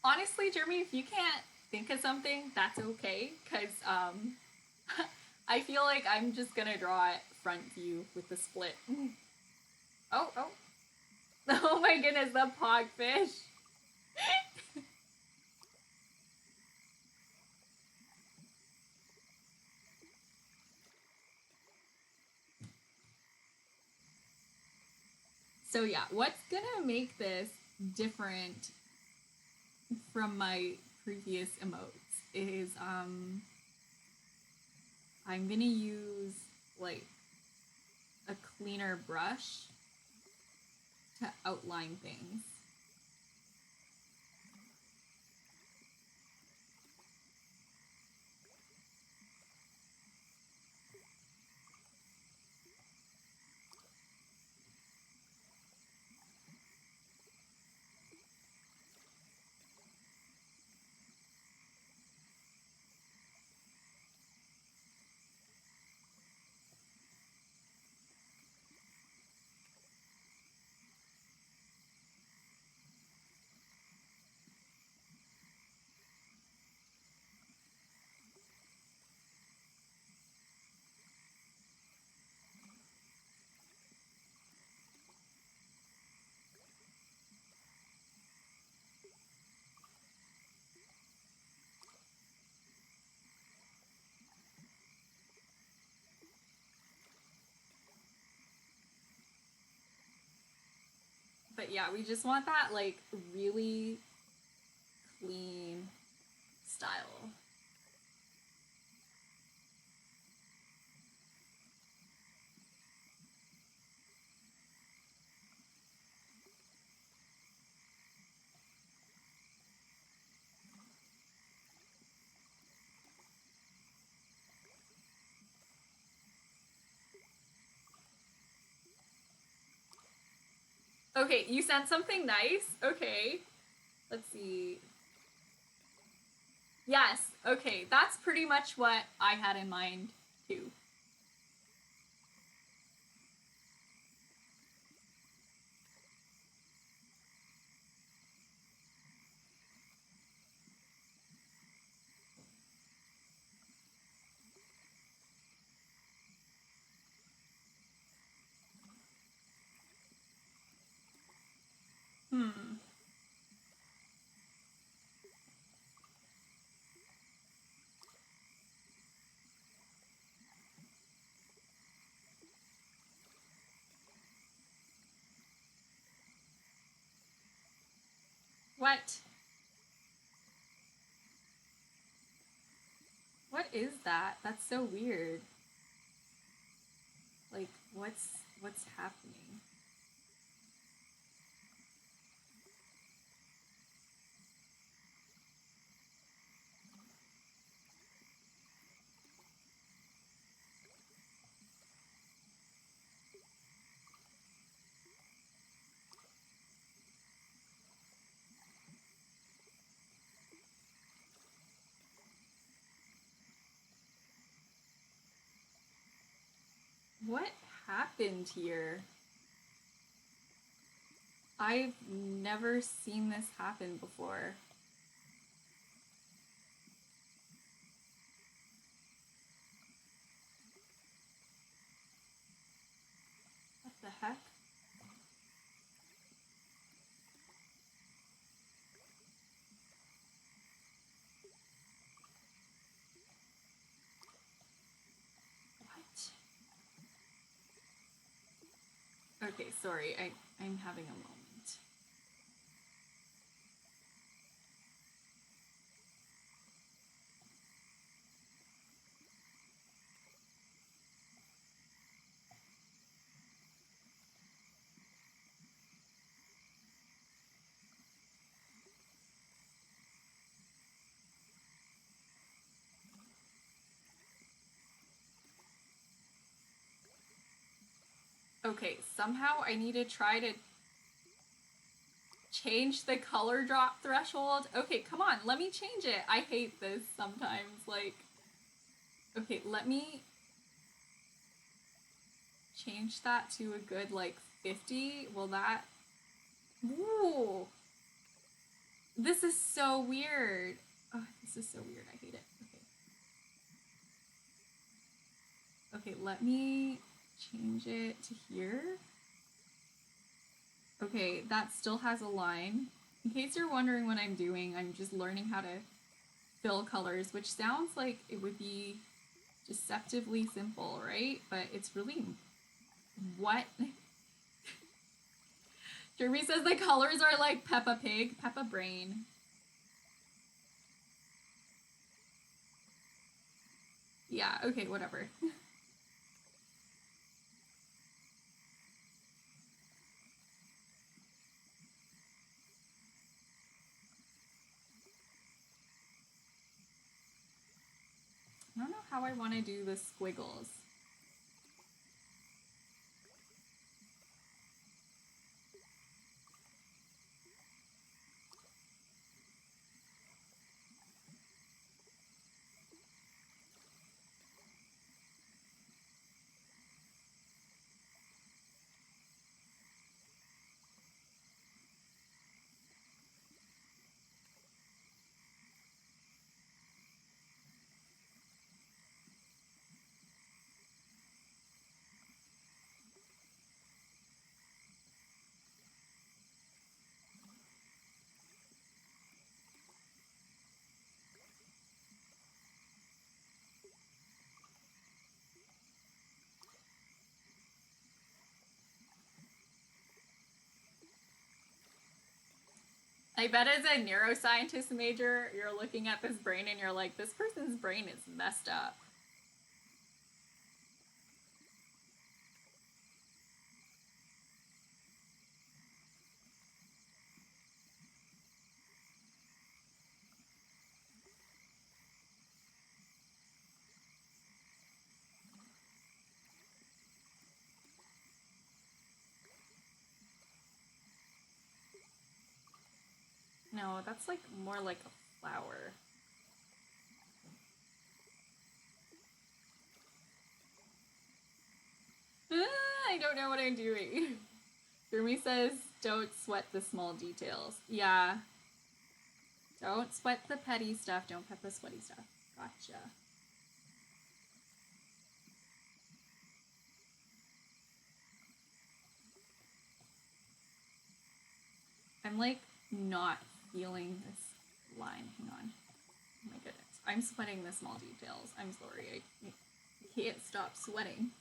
A: Honestly, Jeremy, if you can't think of something, that's okay. Cause I feel like I'm just gonna draw it front view with the split. Oh, oh. Oh my goodness, the pogfish. So yeah, what's gonna make this different from my previous emotes is I'm gonna use like a cleaner brush to outline things. But yeah, we just want that like really clean style. Okay, you sent something nice. Okay. Let's see. Yes, okay. That's pretty much what I had in mind too. Hmm. What? What is that? That's so weird. Like what's happening? What happened here? I've never seen this happen before. What the heck? What? Okay, sorry. I'm having a moment. Okay, somehow I need to try to change the color drop threshold. Okay, come on, let me change it. I hate this sometimes. Like, okay, let me change that to a good, like, 50. Will that. Ooh. This is so weird. Oh, this is so weird. I hate it. Okay. Okay, let me change it to here. Okay, that still has a line. In case you're wondering what I'm doing, I'm just learning how to fill colors, which sounds like it would be deceptively simple, right? But it's really... What? Jeremy says the colors are like Peppa Pig, Peppa Brain. Yeah, okay, whatever. I don't know how I want to do the squiggles. I bet as a neuroscientist major, you're looking at this brain and you're like, this person's brain is messed up. No, that's like more like a flower. I don't know what I'm doing. Jeremy says, don't sweat the small details. Yeah. Don't sweat the petty stuff. Don't pet the sweaty stuff. Gotcha. I'm like not feeling this line. Hang on. Oh my goodness. I'm sweating the small details. I'm sorry. I can't stop sweating.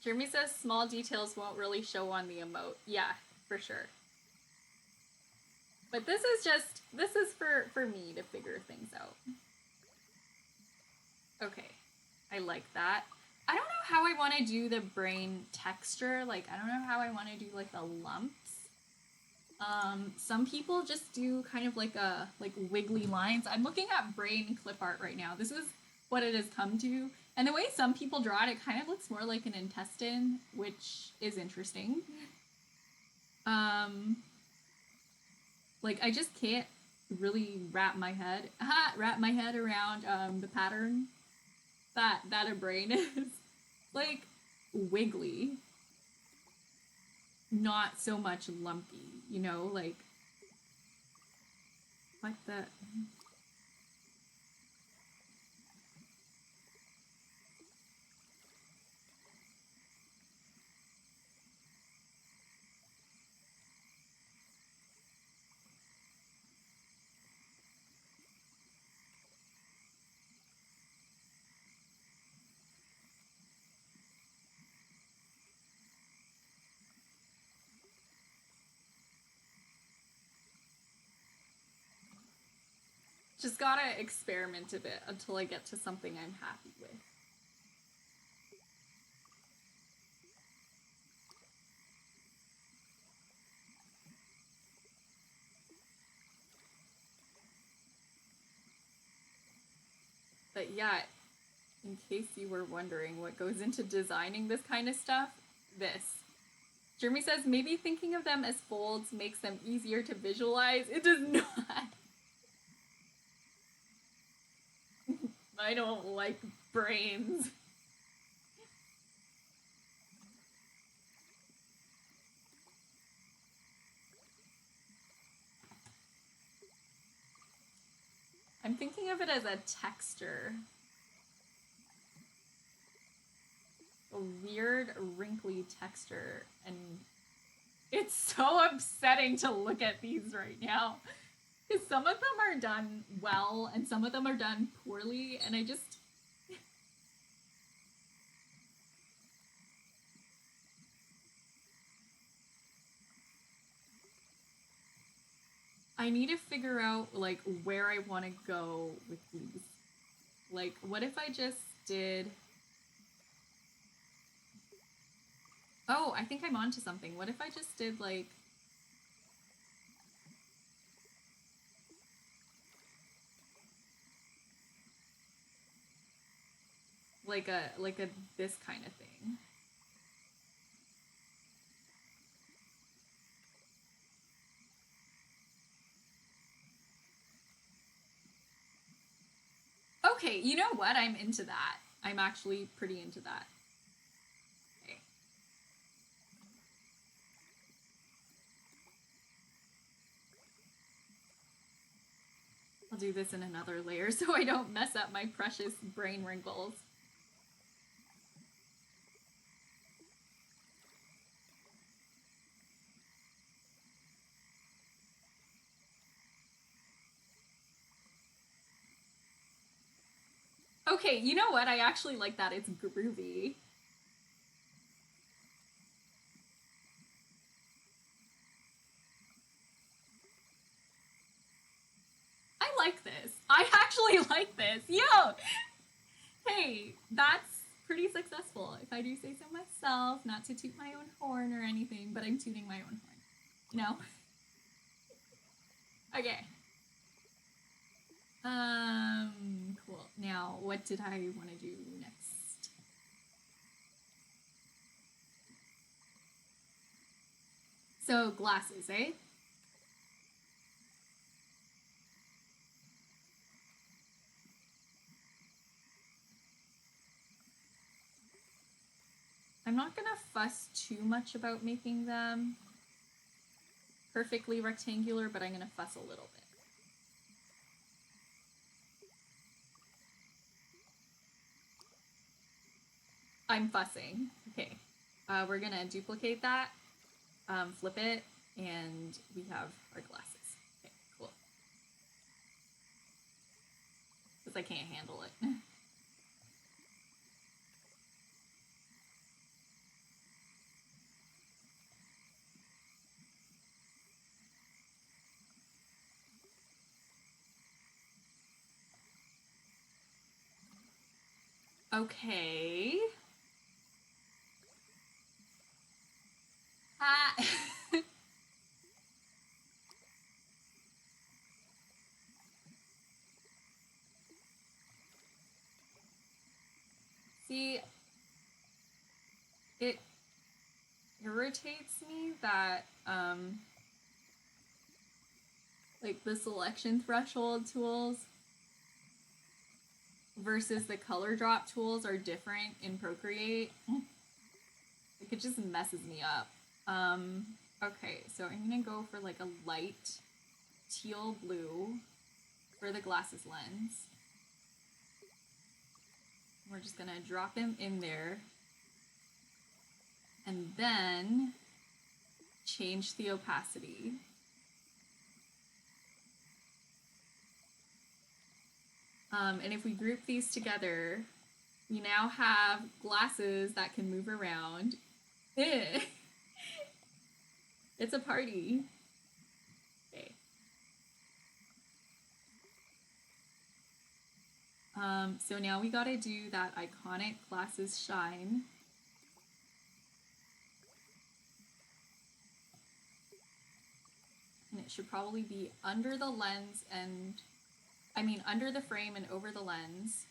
A: Jeremy says small details won't really show on the emote. Yeah, for sure. But this is for me to figure things out. Okay. I like that. I don't know how I want to do the brain texture. Like, I don't know how I want to do like the lumps. Some people just do kind of like wiggly lines. I'm looking at brain clip art right now. This is what it has come to. And the way some people draw it, it kind of looks more like an intestine, which is interesting. Like I just can't really wrap my head around the pattern that a brain is. Like wiggly, not so much lumpy, you know, like the... Just gotta experiment a bit until I get to something I'm happy with. But yeah, in case you were wondering what goes into designing this kind of stuff, this. Jeremy says maybe thinking of them as folds makes them easier to visualize. It does not. I don't like brains. I'm thinking of it as a texture. A weird, wrinkly texture. And it's so upsetting to look at these right now. Because some of them are done well, and some of them are done poorly, and I just... I need to figure out, like, where I want to go with these. Like, what if I just did... Oh, I think I'm onto something. What if I just did, like... Like a this kind of thing. Okay, you know what? I'm into that. I'm actually pretty into that. Okay. I'll do this in another layer so I don't mess up my precious brain wrinkles. Okay, you know what? I actually like that. It's groovy. I like this. I actually like this. Yo! Hey, that's pretty successful. If I do say so myself, not to toot my own horn or anything, but I'm tooting my own horn. You know? Okay. Cool. Now, what did I want to do next? So, glasses, eh? I'm not gonna fuss too much about making them perfectly rectangular, but I'm gonna fuss a little bit. I'm fussing. Okay. We're gonna duplicate that, flip it, and we have our glasses. Okay, cool. Because I can't handle it. Okay. See, it irritates me that, like, the selection threshold tools versus the color drop tools are different in Procreate. Like, it just messes me up. Okay, so I'm gonna go for, like, a light teal blue for the glasses lens. We're just gonna drop him in there. And then change the opacity. And if we group these together, we now have glasses that can move around. It's a party. Okay. So now we gotta do that iconic glasses shine. And it should probably be under the lens and, I mean, under the frame and over the lens.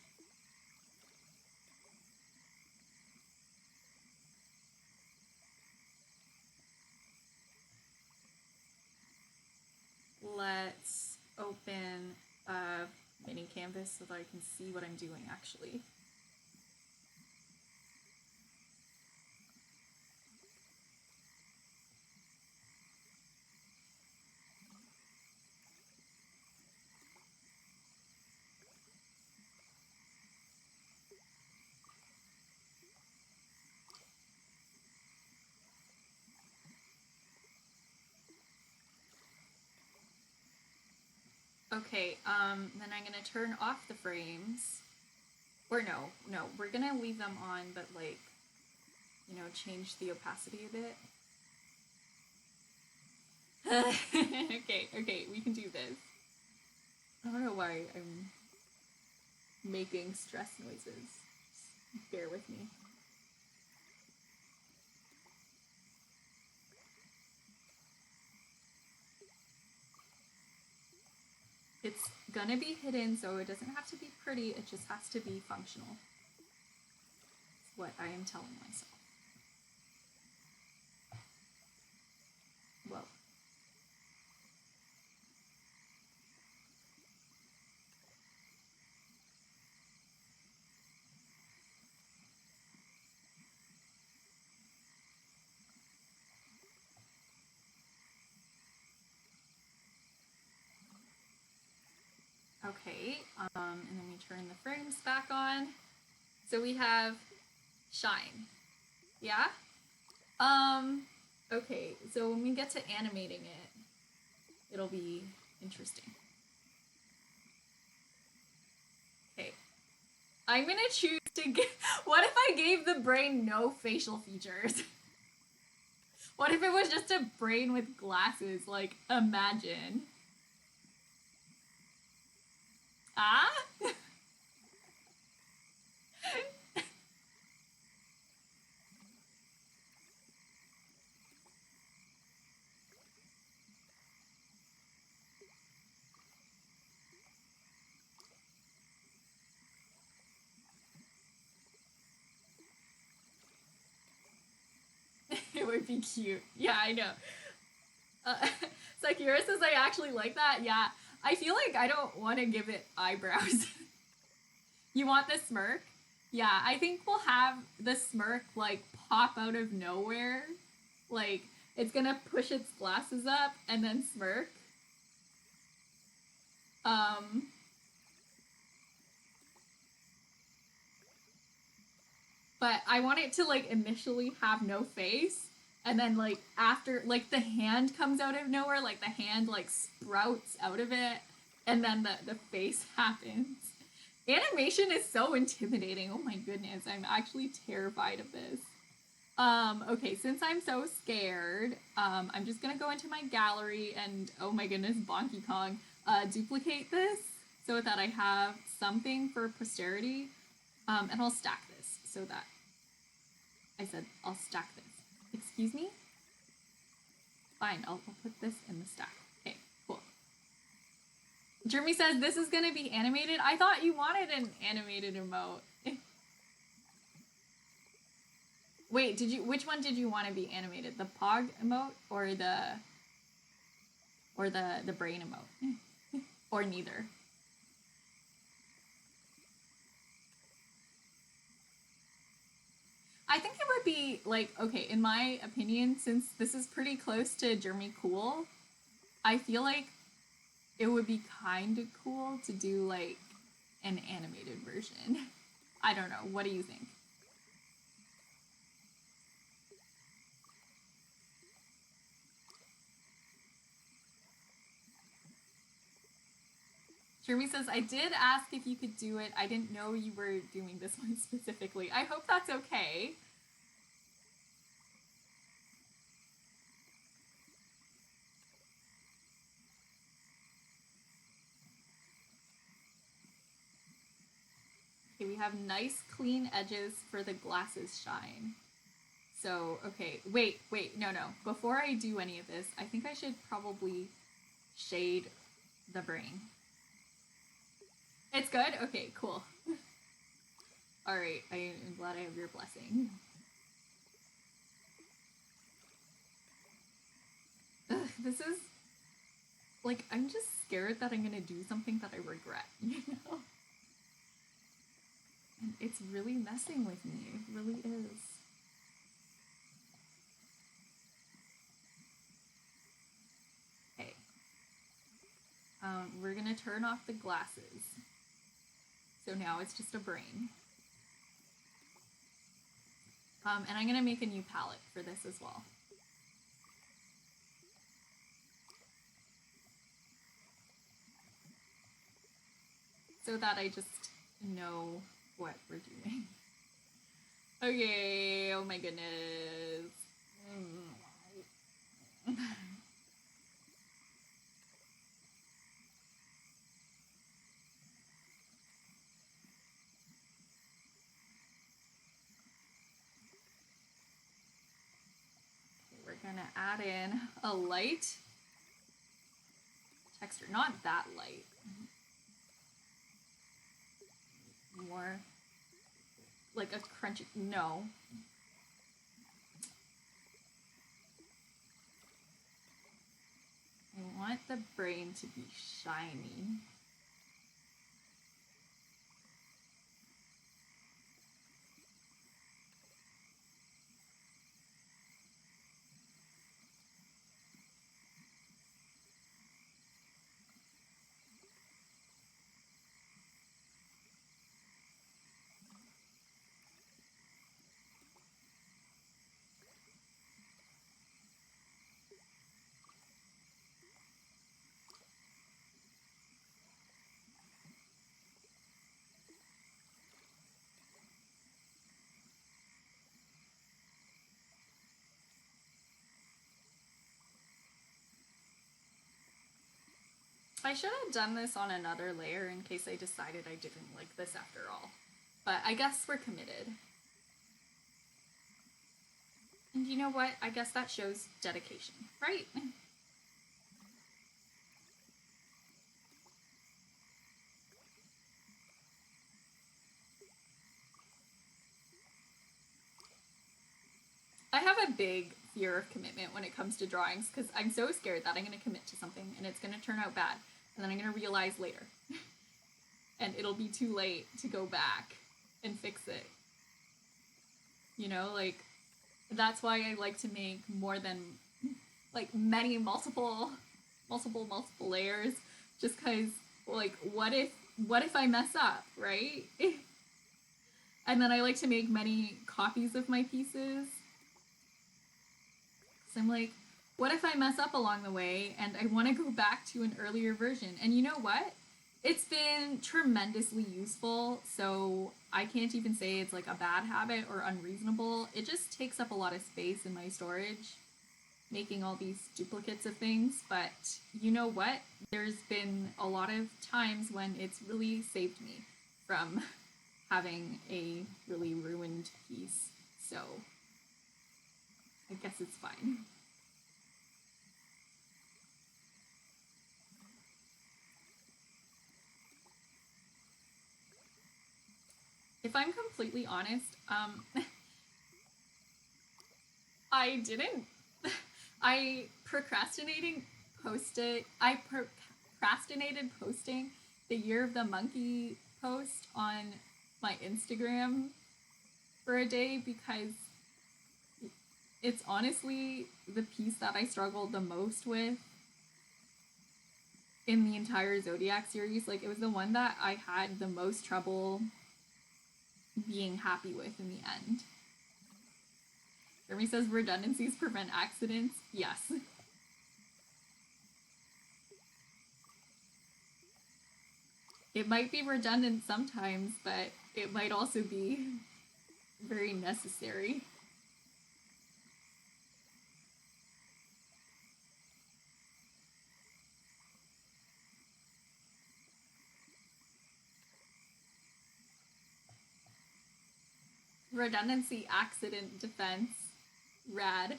A: Let's open a mini canvas so that I can see what I'm doing actually. Okay, then I'm gonna turn off the frames. Or no, we're gonna leave them on, but like, you know, change the opacity a bit. Okay, we can do this. I don't know why I'm making stress noises. Just bear with me. It's gonna be hidden, so it doesn't have to be pretty, it just has to be functional. That's what I am telling myself. Whoa. Okay, and then we turn the frames back on. So we have shine. Yeah? Okay, so when we get to animating it, it'll be interesting. Okay. I'm gonna choose to give. What if I gave the brain no facial features? What if it was just a brain with glasses? Like, imagine. Ah? It would be cute. Yeah, I know. Sakura says I actually like that. Yeah, I feel like I don't want to give it eyebrows. You want the smirk? Yeah, I think we'll have the smirk like pop out of nowhere. Like it's gonna push its glasses up and then smirk. But I want it to like initially have no face, and then like after like the hand comes out of nowhere, like the hand like sprouts out of it, and then the face happens. Animation is so intimidating. Oh my goodness, I'm actually terrified of this. Okay, since I'm so scared, I'm just gonna go into my gallery and oh my goodness, Bonky Kong, duplicate this so that I have something for posterity, and I'll stack this so that I said I'll stack this. Excuse me? Fine, I'll put this in the stack. Okay, cool. Jeremy says this is gonna be animated. I thought you wanted an animated emote. Wait, which one did you want to be animated? The Pog emote or the brain emote? Or neither? I think it would be like, okay, in my opinion, since this is pretty close to Jeremy Cool, I feel like it would be kind of cool to do like an animated version. I don't know. What do you think? Jeremy says, I did ask if you could do it. I didn't know you were doing this one specifically. I hope that's okay. we have nice clean edges for the glasses shine. So, okay, wait, no. Before I do any of this, I think I should probably shade the brain. It's good? Okay, cool. Alright, I am glad I have your blessing. Ugh, this is... like, I'm just scared that I'm gonna do something that I regret, you know? And it's really messing with me. It really is. Okay. We're gonna turn off the glasses. So now it's just a brain. And I'm gonna make a new palette for this as well. So that I just know what we're doing. Okay, oh my goodness. We're gonna add in a light texture, not that light. More like a crunchy, no. I want the brain to be shiny. I should have done this on another layer in case I decided I didn't like this after all. But I guess we're committed. And you know what? I guess that shows dedication, right? I have a big fear of commitment when it comes to drawings because I'm so scared that I'm going to commit to something and it's going to turn out bad. And then I'm going to realize later. And it'll be too late to go back and fix it. You know, like, that's why I like to make more than, like, many multiple layers. Just because, like, what if I mess up, right? And then I like to make many copies of my pieces. So I'm like, what if I mess up along the way and I want to go back to an earlier version? And you know what? It's been tremendously useful, so I can't even say it's like a bad habit or unreasonable. It just takes up a lot of space in my storage, making all these duplicates of things. But you know what? There's been a lot of times when it's really saved me from having a really ruined piece. So I guess it's fine. If I'm completely honest, I didn't. I procrastinated posting the Year of the Monkey post on my Instagram for a day because it's honestly the piece that I struggled the most with in the entire Zodiac series. Like, it was the one that I had the most trouble being happy with in the end. Jeremy says redundancies prevent accidents. Yes. It might be redundant sometimes, but it might also be very necessary. Redundancy, accident, defense. Rad.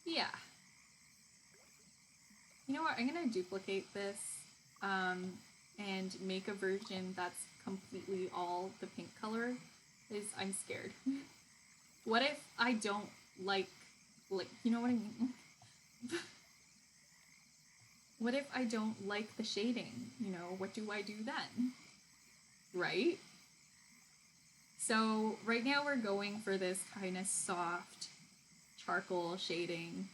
A: Yeah. You know what? I'm gonna duplicate this and make a version that's completely all the pink color. Because I'm scared. What if I don't like, you know what I mean? What if I don't like the shading? You know, what do I do then? Right? So right now we're going for this kind of soft charcoal shading.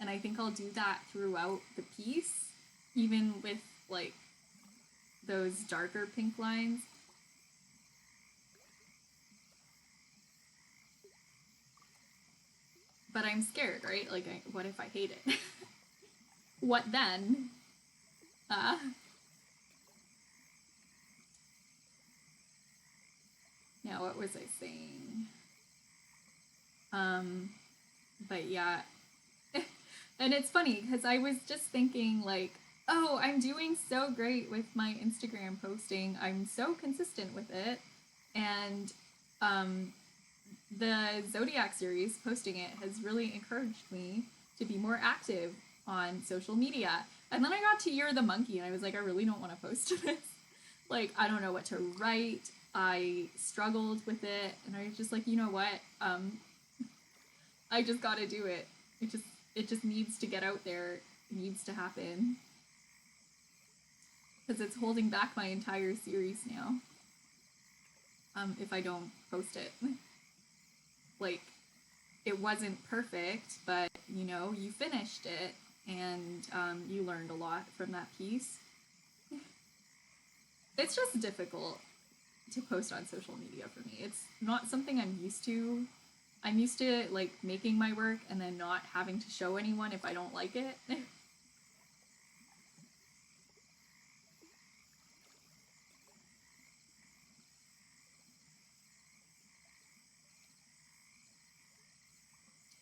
A: And I think I'll do that throughout the piece, even with like those darker pink lines. But I'm scared, right? Like, what if I hate it? What then? Now, what was I saying? But yeah. And it's funny because I was just thinking like, oh, I'm doing so great with my Instagram posting. I'm so consistent with it. And the Zodiac series, posting it, has really encouraged me to be more active on social media. And then I got to Year of the Monkey and I was like, I really don't want to post this. Like, I don't know what to write. I struggled with it. And I was just like, you know what? I just gotta do it. It just needs to get out there. It needs to happen. Because it's holding back my entire series now. If I don't post it. Like, it wasn't perfect, but, you know, you finished it, and you learned a lot from that piece. It's just difficult to post on social media for me. It's not something I'm used to. I'm used to, like, making my work and then not having to show anyone if I don't like it.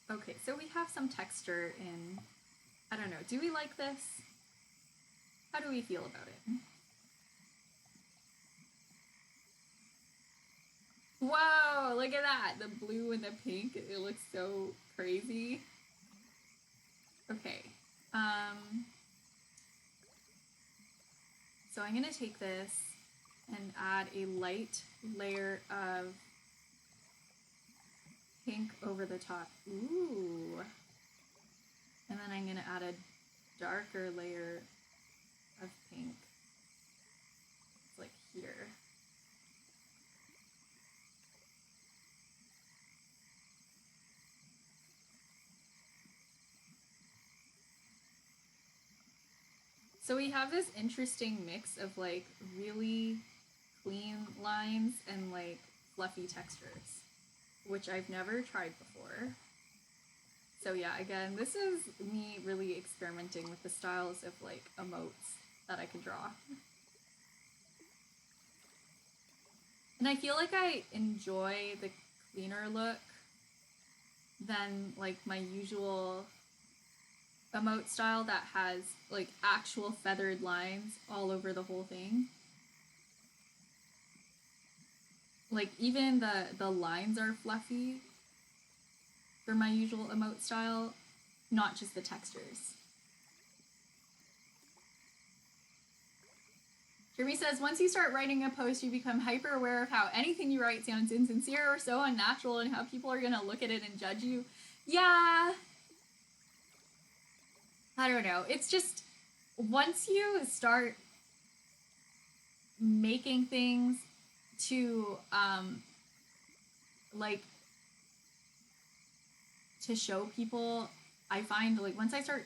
A: Okay, so we have some texture in, I don't know, do we like this? How do we feel about it? Whoa, look at that! The blue and the pink, it looks so crazy. Okay, so I'm gonna take this and add a light layer of pink over the top. Ooh. And then I'm gonna add a darker layer of pink. It's like here. So we have this interesting mix of like really clean lines and like fluffy textures, which I've never tried before. So yeah, again, this is me really experimenting with the styles of like emotes that I can draw. And I feel like I enjoy the cleaner look than like my usual emote style that has like actual feathered lines all over the whole thing. Like even the lines are fluffy for my usual emote style, not just the textures. Jeremy says, once you start writing a post, you become hyper aware of how anything you write sounds insincere or so unnatural and how people are gonna look at it and judge you. Yeah. I don't know. It's just, once you start making things to, like, to show people, I find, like, once I start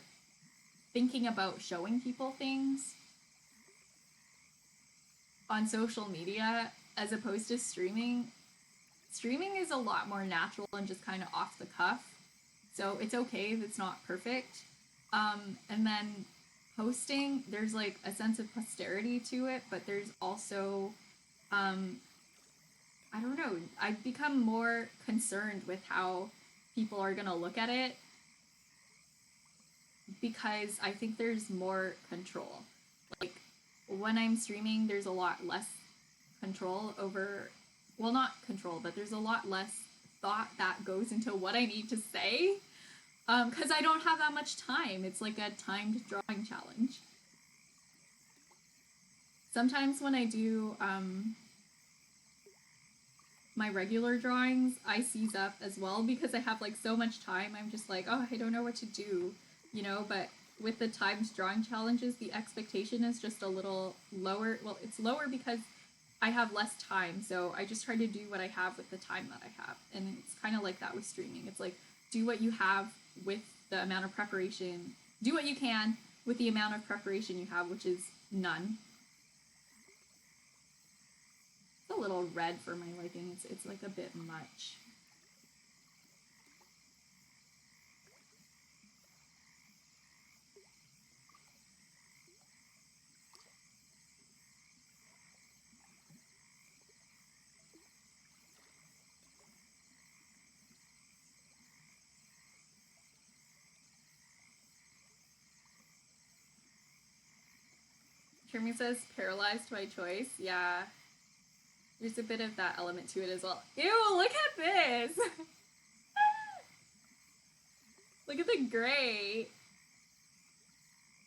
A: thinking about showing people things on social media as opposed to streaming is a lot more natural and just kind of off the cuff. So it's okay if it's not perfect. And then posting, there's like a sense of posterity to it, but there's also, I don't know, I've become more concerned with how people are gonna look at it because I think there's more control. Like when I'm streaming, there's a lot less control over, well, not control, but there's a lot less thought that goes into what I need to say. Because I don't have that much time. It's like a timed drawing challenge. Sometimes when I do my regular drawings, I seize up as well because I have like so much time. I'm just like, oh, I don't know what to do, you know, but with the timed drawing challenges, the expectation is just a little lower. Well, it's lower because I have less time, so I just try to do what I have with the time that I have. And it's kind of like that with streaming. It's like, do what you have with the amount of preparation. Do what you can with the amount of preparation you have, which is none. It's a little red for my liking. It's like a bit much. Jeremy says paralyzed by choice. Yeah. There's a bit of that element to it as well. Ew, look at this! Look at the gray.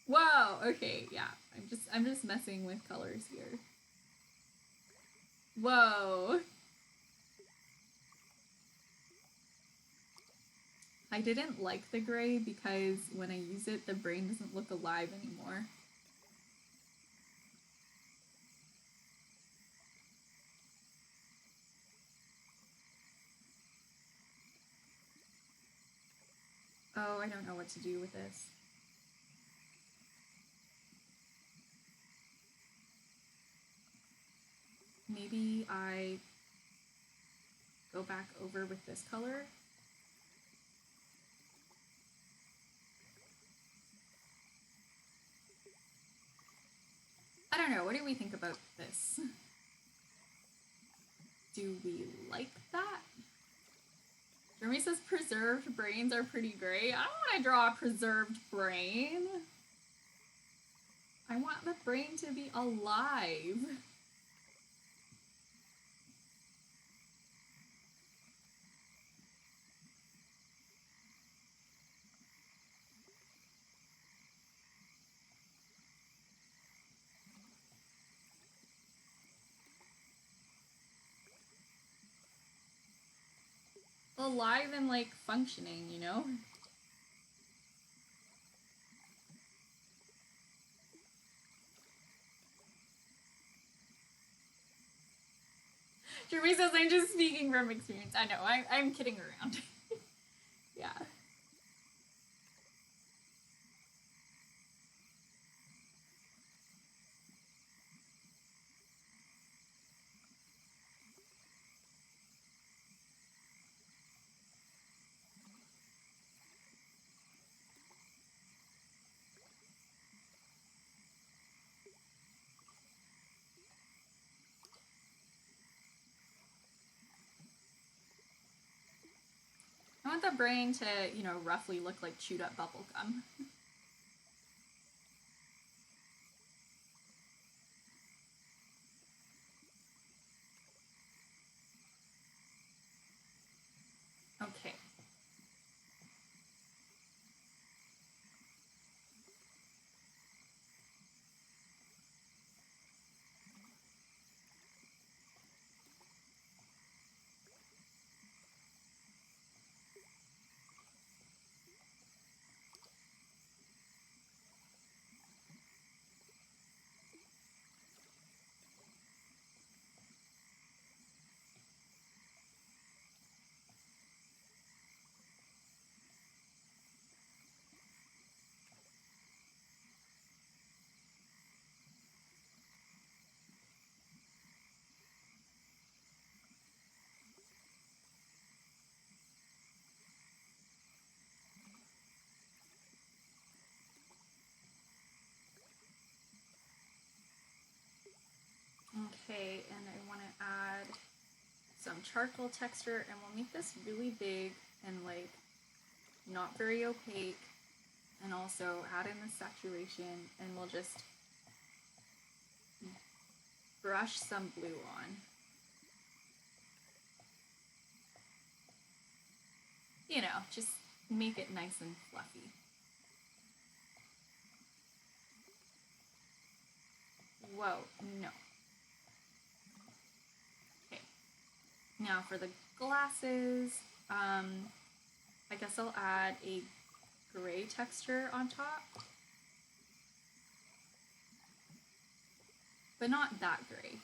A: Whoa, okay, yeah. I'm just messing with colors here. Whoa. I didn't like the gray because when I use it, the brain doesn't look alive anymore. Oh, I don't know what to do with this. Maybe I go back over with this color. I don't know, what do we think about this? Do we like that? Jeremy says preserved brains are pretty great. I don't want to draw a preserved brain. I want the brain to be alive. Alive and like functioning, you know? Jeremy says I'm just speaking from experience. I know, I'm kidding around. Yeah. I want the brain to, you know, roughly look like chewed up bubble gum. Okay. Okay, and I want to add some charcoal texture, and we'll make this really big and like not very opaque, and also add in the saturation, and we'll just brush some blue on. You know, just make it nice and fluffy. Whoa, no. Okay. Now for the glasses, I guess I'll add a gray texture on top. But not that gray.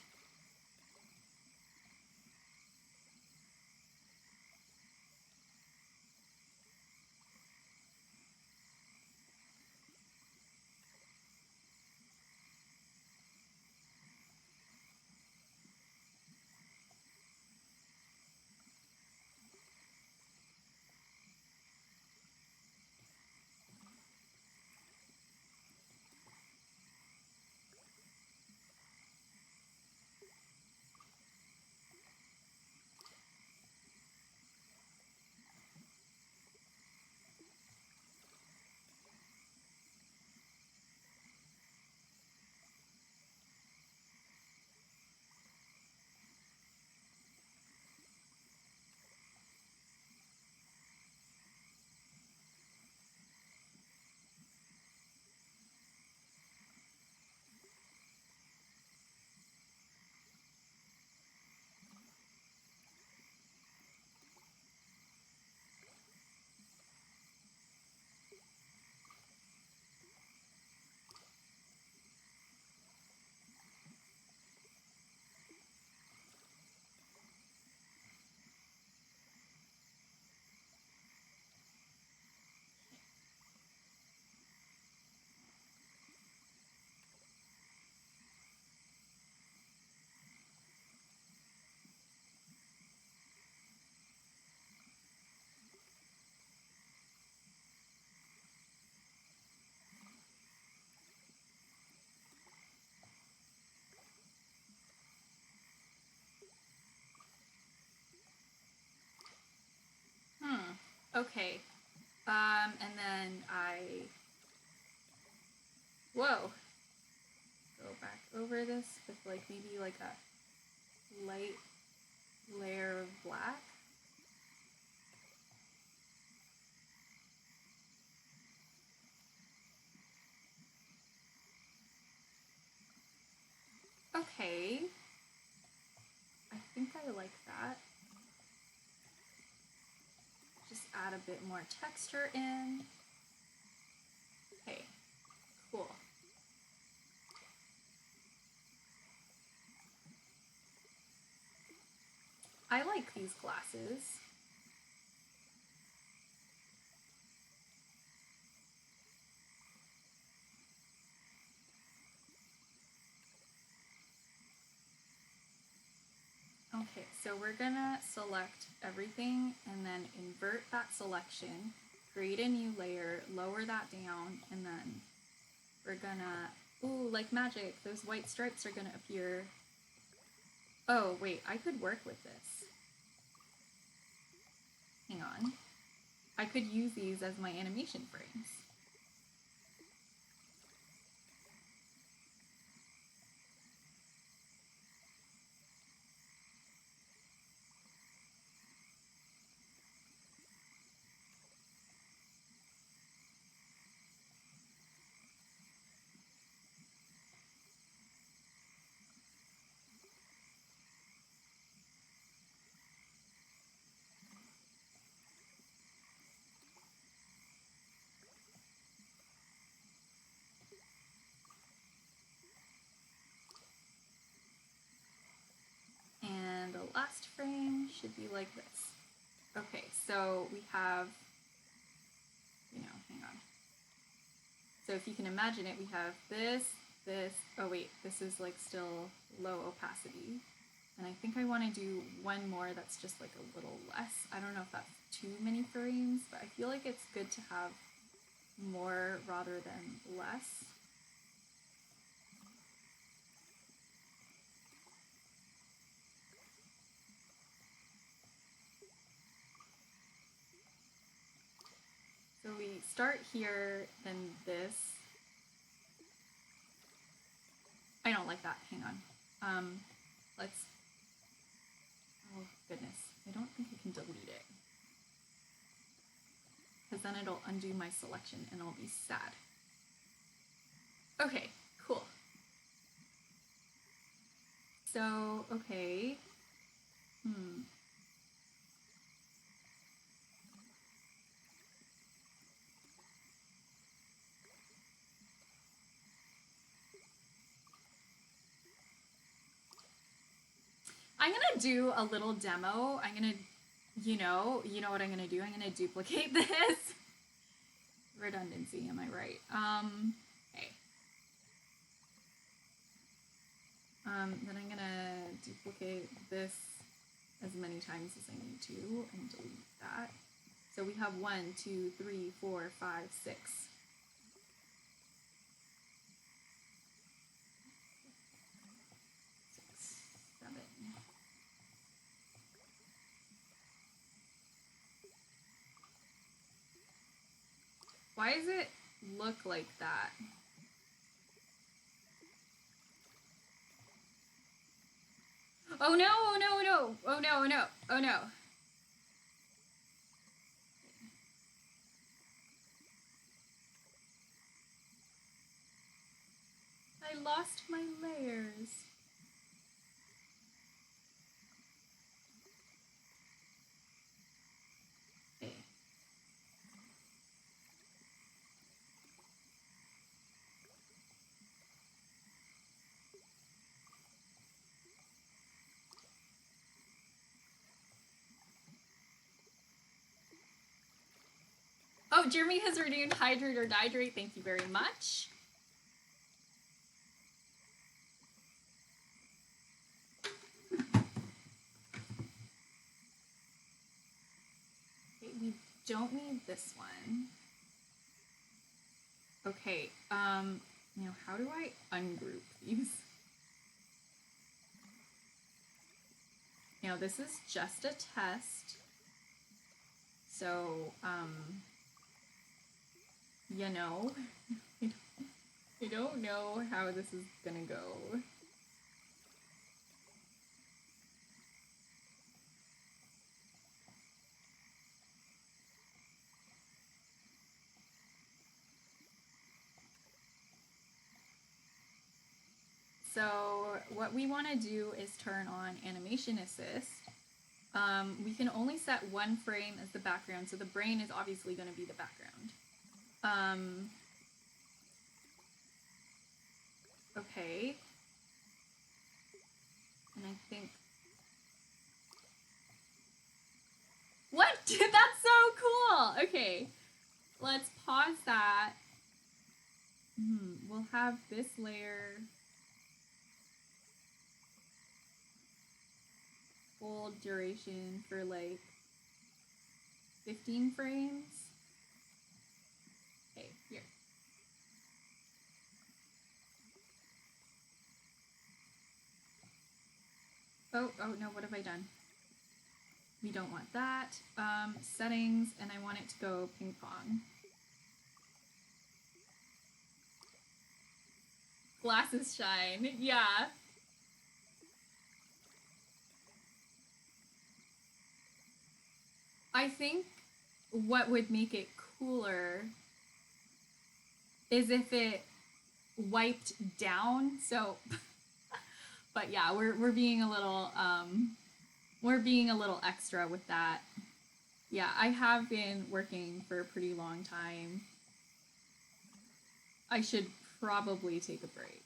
A: Okay. And then whoa. Go back over this with like maybe like a light layer of black. Okay. I think I like that. Just add a bit more texture in. Okay, cool. I like these glasses. Okay, so we're gonna select everything and then invert that selection, create a new layer, lower that down, and then we're gonna, ooh, like magic, those white stripes are gonna appear. Oh, wait, I could work with this. Hang on. I could use these as my animation frames. And the last frame should be like this. Okay, so we have, hang on. So if you can imagine it, we have this, oh wait, this is like still low opacity. And I think I want to do one more that's just like a little less. I don't know if that's too many frames, but I feel like it's good to have more rather than less. So we start here, then this. I don't like that. Hang on. Let's... Oh, goodness. I don't think I can delete it. Because then it'll undo my selection and I'll be sad. Okay, cool. So, okay. I'm gonna do a little demo. I'm gonna, you know what I'm gonna do? I'm gonna duplicate this. Redundancy, am I right? Okay. Then I'm gonna duplicate this as many times as I need to and delete that. So we have 1, 2, 3, 4, 5, 6. Why does it look like that? Oh no, oh no, oh no, oh no, oh no, oh no. I lost my layers. Okay. Oh, Jeremy has redeemed Hydrate or Dihydrate. Thank you very much. Okay, we don't need this one. Okay, now how do I ungroup these? Now this is just a test. So, you know, I don't know how this is gonna go. So what we want to do is turn on Animation Assist. We can only set one frame as the background, so the brain is obviously going to be the background. Okay. And I think... What? That's so cool! Okay. Let's pause that. We'll have this layer... full duration for like 15 frames. Okay, here. Oh no, what have I done? We don't want that. Settings, and I want it to go ping pong. Glasses shine, yeah. I think what would make it cooler is if it wiped down, so... But yeah, we're being a little extra with that. Yeah, I have been working for a pretty long time. I should probably take a break.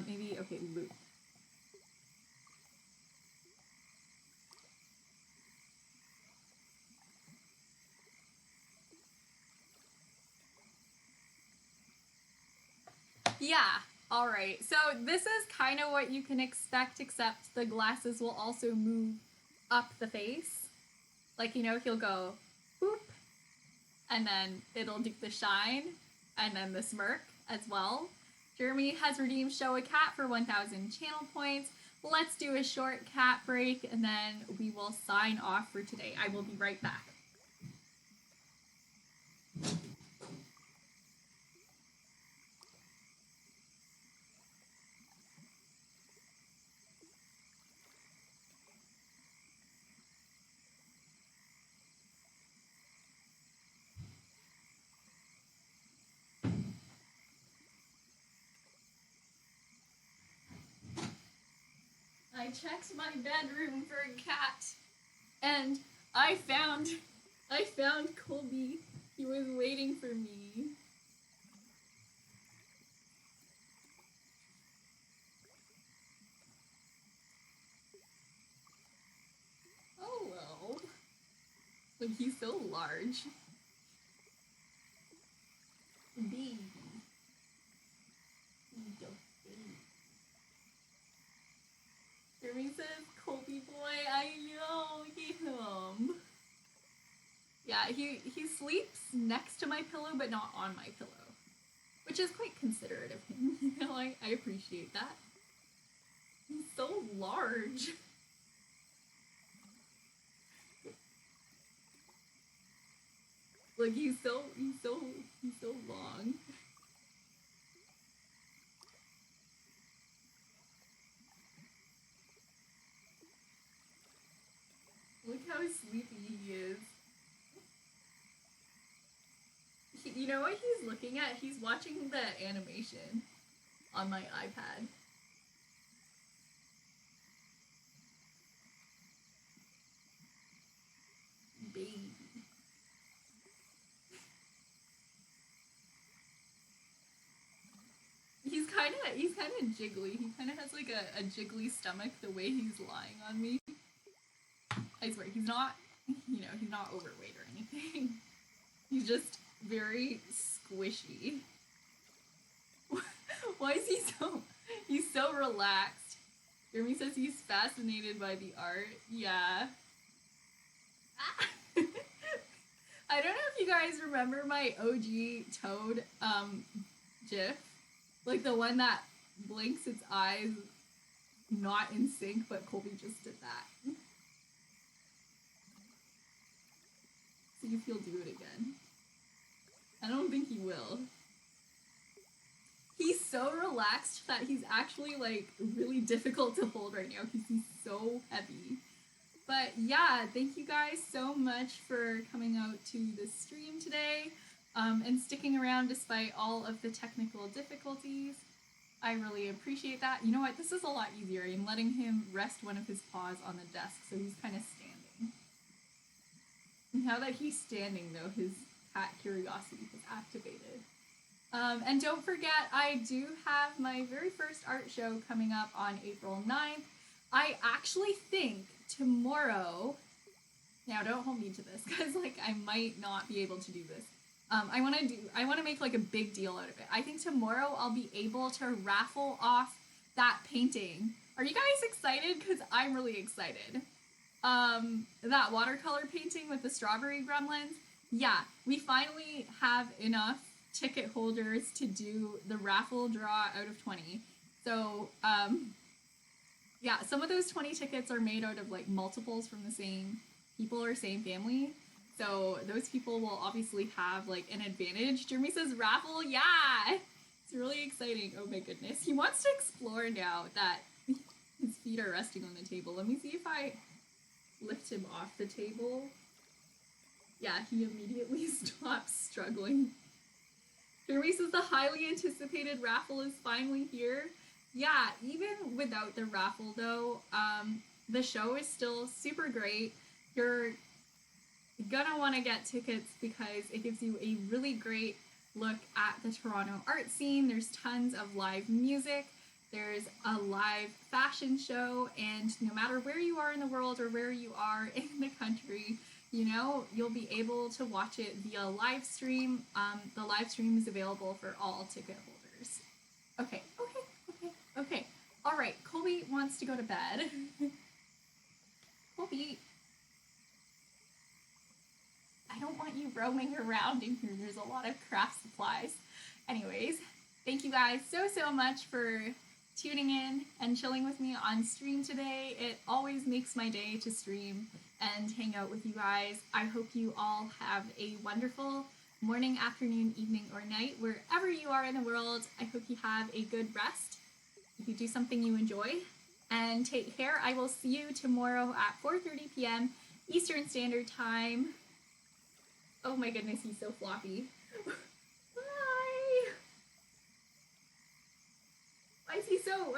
A: Maybe, okay, loop. Yeah, all right. So this is kind of what you can expect, except the glasses will also move up the face. Like, you know, he'll go boop, and then it'll do the shine, and then the smirk as well. Jeremy has redeemed Show a Cat for 1,000 channel points. Let's do a short cat break, and then we will sign off for today. I will be right back. checked my bedroom for a cat, and I found Colby. He was waiting for me. Oh well. Like, he's so large. Baby. Jeremy says, Colby boy, I know, him. Yeah, he sleeps next to my pillow, but not on my pillow. Which is quite considerate of him. You know, I appreciate that. He's so large. Like, he's so long. Look how sleepy he is. You know what he's looking at? He's watching the animation on my iPad. Baby. He's kind of jiggly. He kind of has like a jiggly stomach the way he's lying on me. I swear, he's not, he's not overweight or anything. He's just very squishy. Why is he's so relaxed. Jeremy says he's fascinated by the art. Yeah. I don't know if you guys remember my OG Toad GIF. Like the one that blinks its eyes not in sync, but Colby just did that. See if he'll do it again. I don't think he will. He's so relaxed that he's actually like really difficult to hold right now because he's so heavy. But yeah, thank you guys so much for coming out to this stream today and sticking around despite all of the technical difficulties. I really appreciate that. You know what? This is a lot easier. I'm letting him rest one of his paws on the desk, so he's kind of standing. Now that he's standing, though, his cat curiosity is activated. And don't forget, I do have my very first art show coming up on April 9th. I actually think tomorrow, now don't hold me to this, because like I might not be able to do this. I want to make like a big deal out of it. I think tomorrow I'll be able to raffle off that painting. Are you guys excited? Because I'm really excited. That watercolor painting with the strawberry gremlins. Yeah, we finally have enough ticket holders to do the raffle draw out of 20. So, yeah, some of those 20 tickets are made out of like multiples from the same people or same family. So those people will obviously have like an advantage. Jeremy says raffle, yeah! It's really exciting. Oh my goodness. He wants to explore now that his feet are resting on the table. Let me see if I lift him off the table. Yeah, he immediately stops struggling. Jeremy says the highly anticipated raffle is finally here. Yeah, even without the raffle though, the show is still super great. You're gonna want to get tickets because it gives you a really great look at the Toronto art scene. There's tons of live music. There's a live fashion show, and no matter where you are in the world or where you are in the country, you know, you'll be able to watch it via live stream. The live stream is available for all ticket holders. Okay. All right, Colby wants to go to bed. Colby, I don't want you roaming around in here. There's a lot of craft supplies. Anyways, thank you guys so much for tuning in and chilling with me on stream today. It always makes my day to stream and hang out with you guys. I hope you all have a wonderful morning, afternoon, evening, or night. Wherever you are in the world, I hope you have a good rest. If you do something you enjoy, and take care. I will see you tomorrow at 4:30 p.m. Eastern Standard Time. Oh my goodness, he's so floppy. Bye! Why is he so